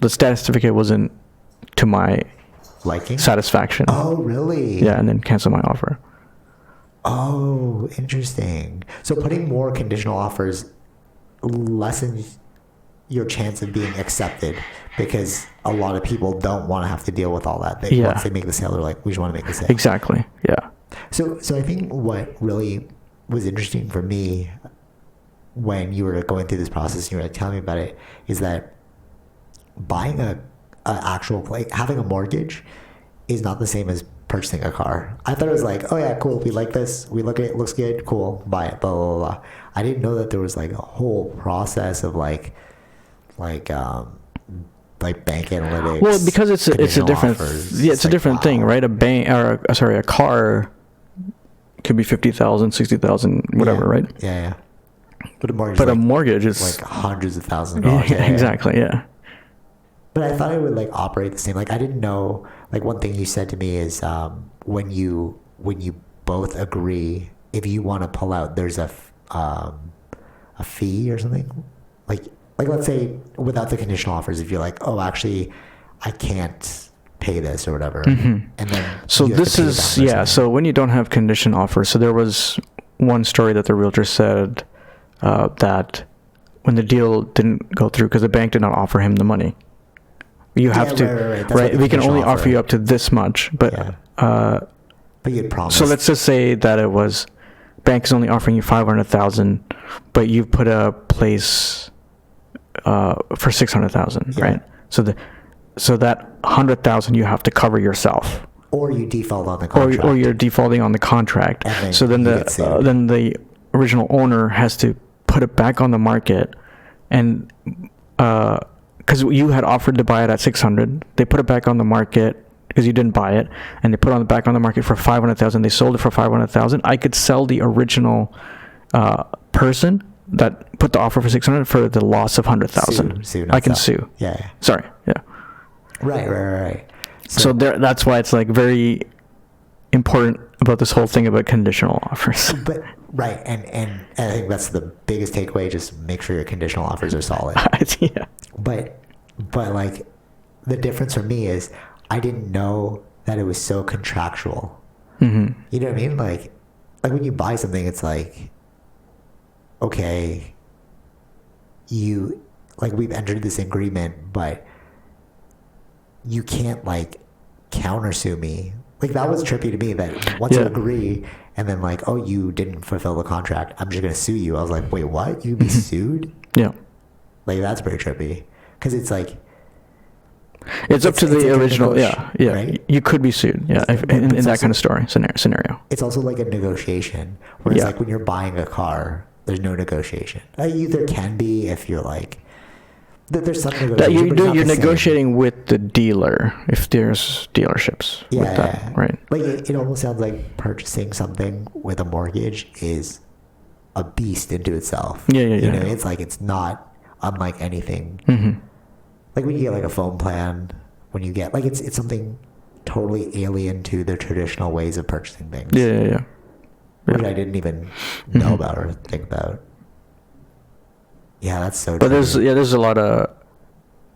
the status certificate wasn't to my liking, satisfaction. Oh, really? Yeah, and then cancel my offer. Oh, interesting. So putting more conditional offers lessens your chance of being accepted, because a lot of people don't want to have to deal with all that. Once they make the sale, they're like, we just want to make the sale. Exactly. Yeah. So I think what really was interesting for me when you were going through this process and you were like telling me about it is that buying a actual place, having a mortgage is not the same as purchasing a car. I thought it was like, oh yeah, cool, we like this, we look at it, looks good, cool, buy it, blah, blah, blah. I didn't know that there was like a whole process of like bank analytics. Well, because it's a different offers. It's a different thing, right? A car could be 50,000, 60,000, whatever, right? Yeah. But a mortgage is like hundreds of thousands of dollars. Exactly, yeah. But I thought it would like operate the same. Like I didn't know. Like one thing you said to me is when you both agree, if you want to pull out, there's a fee or something. Like let's say without the conditional offers, if you're like, oh, actually, I can't pay this or whatever, and then so this is So when you don't have condition offers, so there was one story that the realtor said that when the deal didn't go through because the bank did not offer him the money. You have to, right? We can only offer you up to this much, but you'd promise. So let's just say that it was, bank is only offering you 500,000, but you put a place for 600,000, right? So that 100,000 you have to cover yourself, or you default on the contract, or you're defaulting on the contract. So then the original owner has to put it back on the market, and because you had offered to buy it at 600, they put it back on the market because you didn't buy it, and they put it back on the market for 500,000. They sold it for 500,000. I could sell the original person that put the offer for 600 for the loss of 100,000. Sue, I can sue. Yeah. Sorry. Yeah. Right. So that's why it's like very important about this whole thing about conditional offers. But right, and I think that's the biggest takeaway. Just make sure your conditional offers are solid. Yeah. But like the difference for me is I didn't know that it was so contractual. Mm-hmm. You know what I mean? Like when you buy something, it's like, okay, we've entered this agreement, but you can't like countersue me. Like that was trippy to me that once you agree and then like, oh, you didn't fulfill the contract, I'm just going to sue you. I was like, wait, what? You'd be sued? Yeah. Like that's pretty trippy. Because it's like... It's up to the original. Yeah. Right? You could be sued. Yeah. In that kind of story scenario. It's also like a negotiation. Whereas like when you're buying a car, there's no negotiation. There can be if you're like... There's some negotiation. You're negotiating with the dealer if there's dealerships. Right. Like it almost sounds like purchasing something with a mortgage is a beast into itself. Yeah. You know, it's like it's not unlike anything. Mm-hmm. Like when you get like a phone plan, when you get like it's something totally alien to the traditional ways of purchasing things. Yeah. Which I didn't even know about or think about. Yeah, that's so But true. there's a lot of...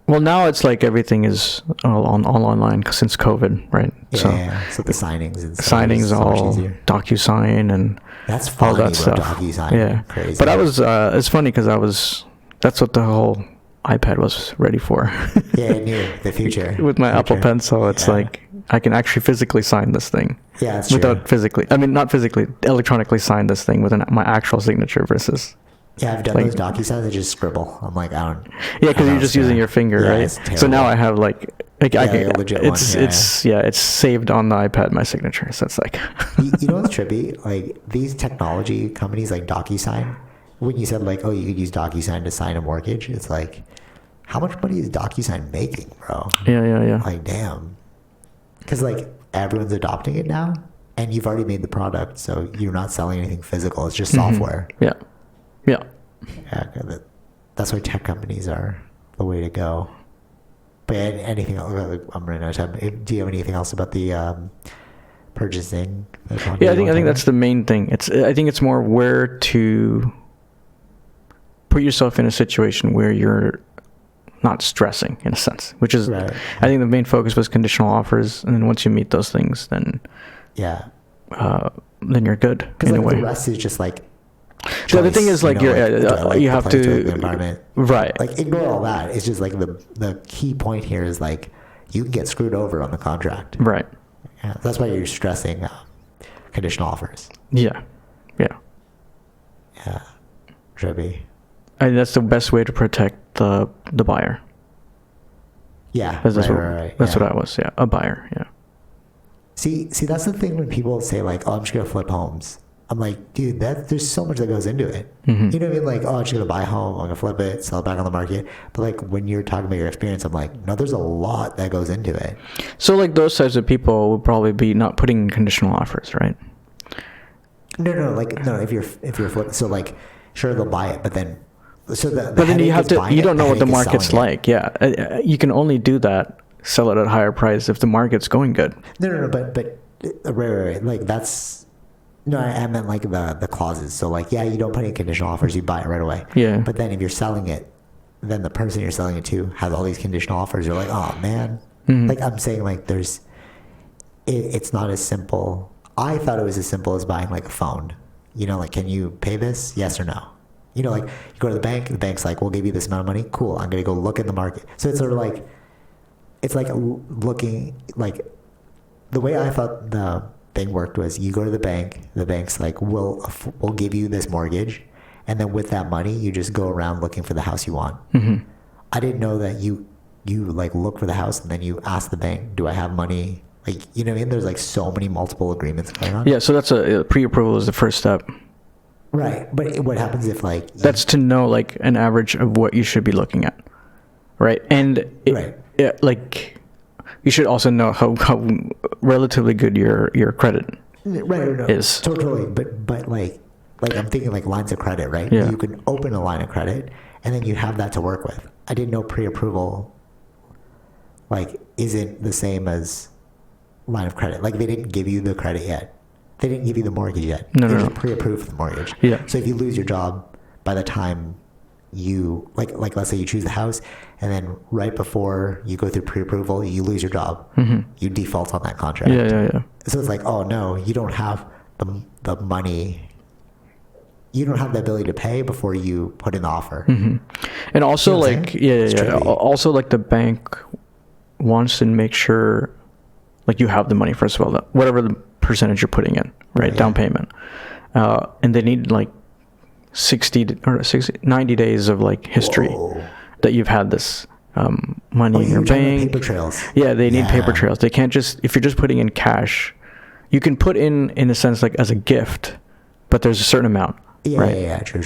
Well, now it's like everything is all online since COVID, right? Yeah. So the signings and stuff signings is so all much easier. DocuSign and that's funny, all that stuff. DocuSign. Yeah. Crazy. But I was... it's funny because that's what the whole iPad was ready for. Yeah, I knew the future. With my Apple Pencil, it's like I can actually physically sign this thing. Yeah, that's without true. not physically, electronically sign this thing with my actual signature versus... Yeah, I've done those DocuSigns. I just scribble. I'm like, I don't... Yeah, because you're just using your finger, right? It's so now I have I can, a legit it's saved on the iPad, my signature. So it's like... you know what's trippy? Like, these technology companies like DocuSign, when you said like, oh, you could use DocuSign to sign a mortgage, it's like, how much money is DocuSign making, bro? Yeah. Like, damn. Because like, everyone's adopting it now, and you've already made the product, so you're not selling anything physical. It's just software. Yeah. Yeah, that's why tech companies are the way to go. But anything else? I'm running out of time. Do you have anything else about the purchasing? Yeah, I think that's the main thing. I think it's more where to put yourself in a situation where you're not stressing, in a sense, which is, right. I think the main focus was conditional offers, and then once you meet those things, then then you're good in a way. The rest is just like. So the thing is, like, you have to the environment, right? Like, ignore all that. It's just like the key point here is like you can get screwed over on the contract, right? Yeah, that's why you're stressing conditional offers. Yeah. Trippy. And that's the best way to protect the buyer. Yeah, that's what I was. Yeah, a buyer. Yeah. See, that's the thing when people say like, "Oh, I'm just gonna flip homes." I'm like, dude, there's so much that goes into it. Mm-hmm. You know what I mean? Like, oh, I'm just going to buy a home, I'm going to flip it, sell it back on the market. But like when you're talking about your experience, I'm like, no, there's a lot that goes into it. So like those types of people would probably be not putting conditional offers, right? No, if you're flipping, so like, sure, they'll buy it, but then, but then you don't know what the market's like. Yeah. You can only do that, sell it at a higher price if the market's going good. No, but right. Like that's, no, I meant like the clauses. So like, yeah, you don't put any conditional offers, you buy it right away. Yeah. But then if you're selling it, then the person you're selling it to has all these conditional offers. You're like, oh man. Mm-hmm. Like I'm saying, like it's not as simple. I thought it was as simple as buying like a phone. You know, like, can you pay this? Yes or no? You know, like you go to the bank's like, we'll give you this amount of money. Cool. I'm going to go look in the market. So it's sort of like, it's like looking, like the way I thought the thing worked was you go to the bank's like, we'll give you this mortgage, and then with that money you just go around looking for the house you want. Mm-hmm. I didn't know that you like look for the house and then you ask the bank, do I have money? Like, you know what I mean? There's like so many multiple agreements going on. Yeah, so that's a pre-approval is the first step. Right, but what happens if like that's to know like an average of what you should be looking at, right? And like you should also know how relatively good your credit is. Totally, but like like I'm thinking like lines of credit, right? Yeah. You can open a line of credit and then you have that to work with. I didn't know pre-approval like isn't the same as line of credit. Like they didn't give you the credit yet. They didn't give you the mortgage yet. No, they no, just no. pre-approved the mortgage. Yeah. So if you lose your job by the time you like let's say you choose the house and then right before you go through pre-approval you lose your job, you default on that contract. Yeah. So it's like, oh no, you don't have the money, you don't have the ability to pay before you put in the offer. And also You know what I'm like saying? yeah. Also like the bank wants to make sure like you have the money first of all, whatever the percentage you're putting in, right? Down payment, and they need like 90 days of like history that you've had this money in your bank. Paper trails. Yeah, they need paper trails. They can't just, if you're just putting in cash, you can put in a sense like as a gift, but there's a certain amount. Right? Yeah, true.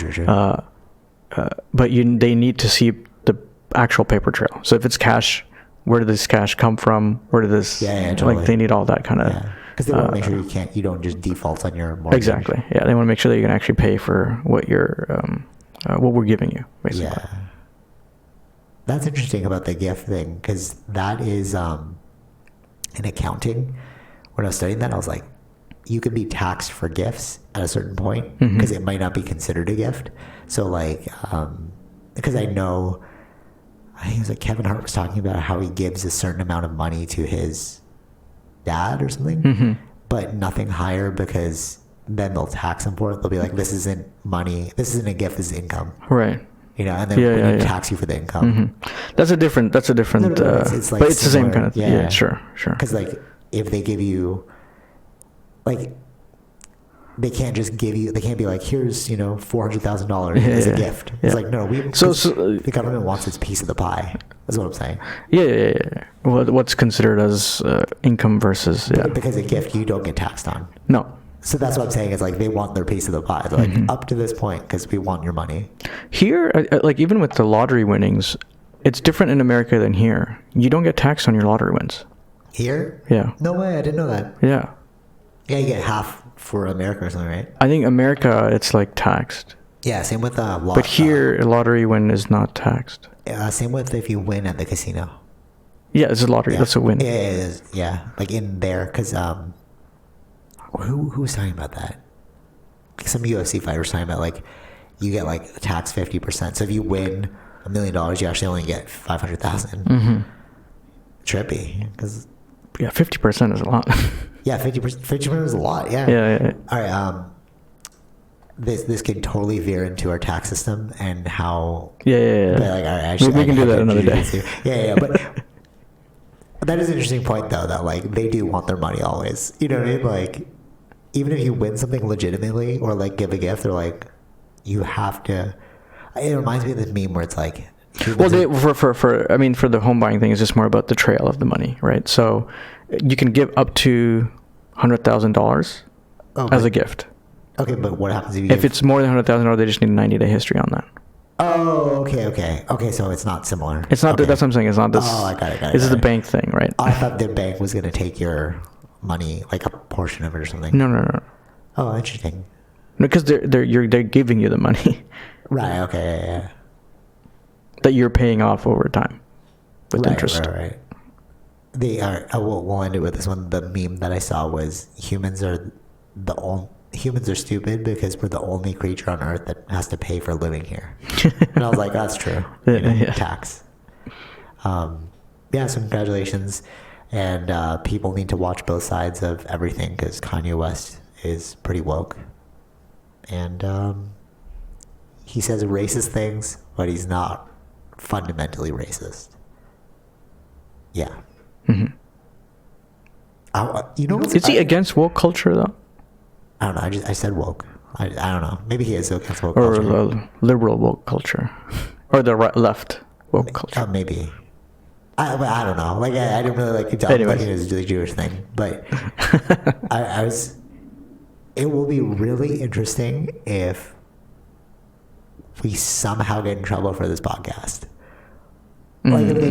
But they need to see the actual paper trail. So if it's cash, where did this cash come from? Where did this? Totally. Like they need all that kind of. Yeah, because they want to make sure you don't just default on your mortgage. Exactly. Yeah, they want to make sure that you can actually pay for what what we're giving you, basically. Yeah, that's interesting about the gift thing because that is in accounting. When I was studying that, I was like, you could be taxed for gifts at a certain point because it might not be considered a gift. So like, because I know, I think it was like Kevin Hart was talking about how he gives a certain amount of money to his dad or something, but nothing higher because then they'll tax him for it. They'll be like, this isn't money, this isn't a gift, this is income. Right. You know, and then we tax you for the income. That's a different, No, it's like but it's similar. the same kind of, yeah, sure. Because like, if they give you, like, they can't just give you, they can't be like, here's, $400,000 as a gift. It's like, no, so the government wants its piece of the pie. That's what I'm saying. Yeah. What's considered as income versus, Because a gift you don't get taxed on. No. So that's what I'm saying is like, they want their piece of the pie. They're like, up to this point, because we want your money. Here, like even with the lottery winnings, it's different in America than here. You don't get taxed on your lottery wins. Here? Yeah. No way, I didn't know that. Yeah. Yeah, you get half for America or something, right? I think America, it's like taxed. Yeah, same with but here, a lottery win is not taxed. Same with if you win at the casino. Yeah, it's a lottery. Yeah. That's a win. Yeah, it is. Yeah, like in there, because who was talking about that? Some UFC fighter was talking about like you get like taxed 50%. So if you win $1 million, you actually only get 500,000. Trippy, because 50% is a lot. Yeah, 50% is a lot. Yeah. Yeah. All right. This can totally veer into our tax system and how. Yeah. But like, actually, we can do that another day. Yeah. But that is an interesting point, though. That like they do want their money always. You know what I mean? Like, even if you win something legitimately or like give a gift, they're like, you have to. It reminds me of this meme where it's like. Well, for the home buying thing, it's just more about the trail of the money, right? So you can give up to $100,000 as a gift. Okay, but what happens if it's more than $100,000? They just need a 90-day history on that. Oh, okay. So it's not similar. It's not. Okay. That's what I'm saying. It's not this. Oh, I got it. This is the bank thing, right? I thought the bank was going to take your money, like a portion of it or something. No. Oh, interesting. Because they're giving you the money. Right. Okay. Yeah. That you're paying off over time with interest. Right. We'll end it with this one. The meme that I saw was humans are stupid because we're the only creature on Earth that has to pay for living here. And I was like, that's true. Tax. So congratulations. And people need to watch both sides of everything because Kanye West is pretty woke. And he says racist things, but he's not fundamentally racist. Yeah. Is he against woke culture though? I don't know. I said woke. I don't know. Maybe he is against woke culture. Or the liberal woke culture, or the left woke culture. Maybe. I don't know. Like I didn't really like to talk about the Jewish thing, but I was. It will be really interesting if we somehow get in trouble for this podcast. Like if they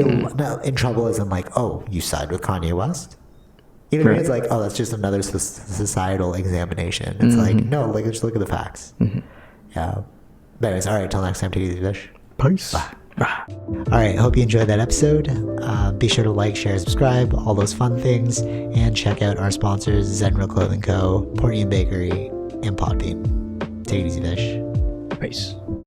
in trouble as in like, oh, you side with Kanye West? Even if Right. it's like, oh, that's just another societal examination. It's like, no, like, just look at the facts. Yeah. But anyways, all right, till next time, take it easy, Vish. Peace. All right, hope you enjoyed that episode. Be sure to like, share, subscribe, all those fun things, and check out our sponsors, Zenro Clothing Co., Portian Bakery, and Podbean. Take it easy, Vish. Peace.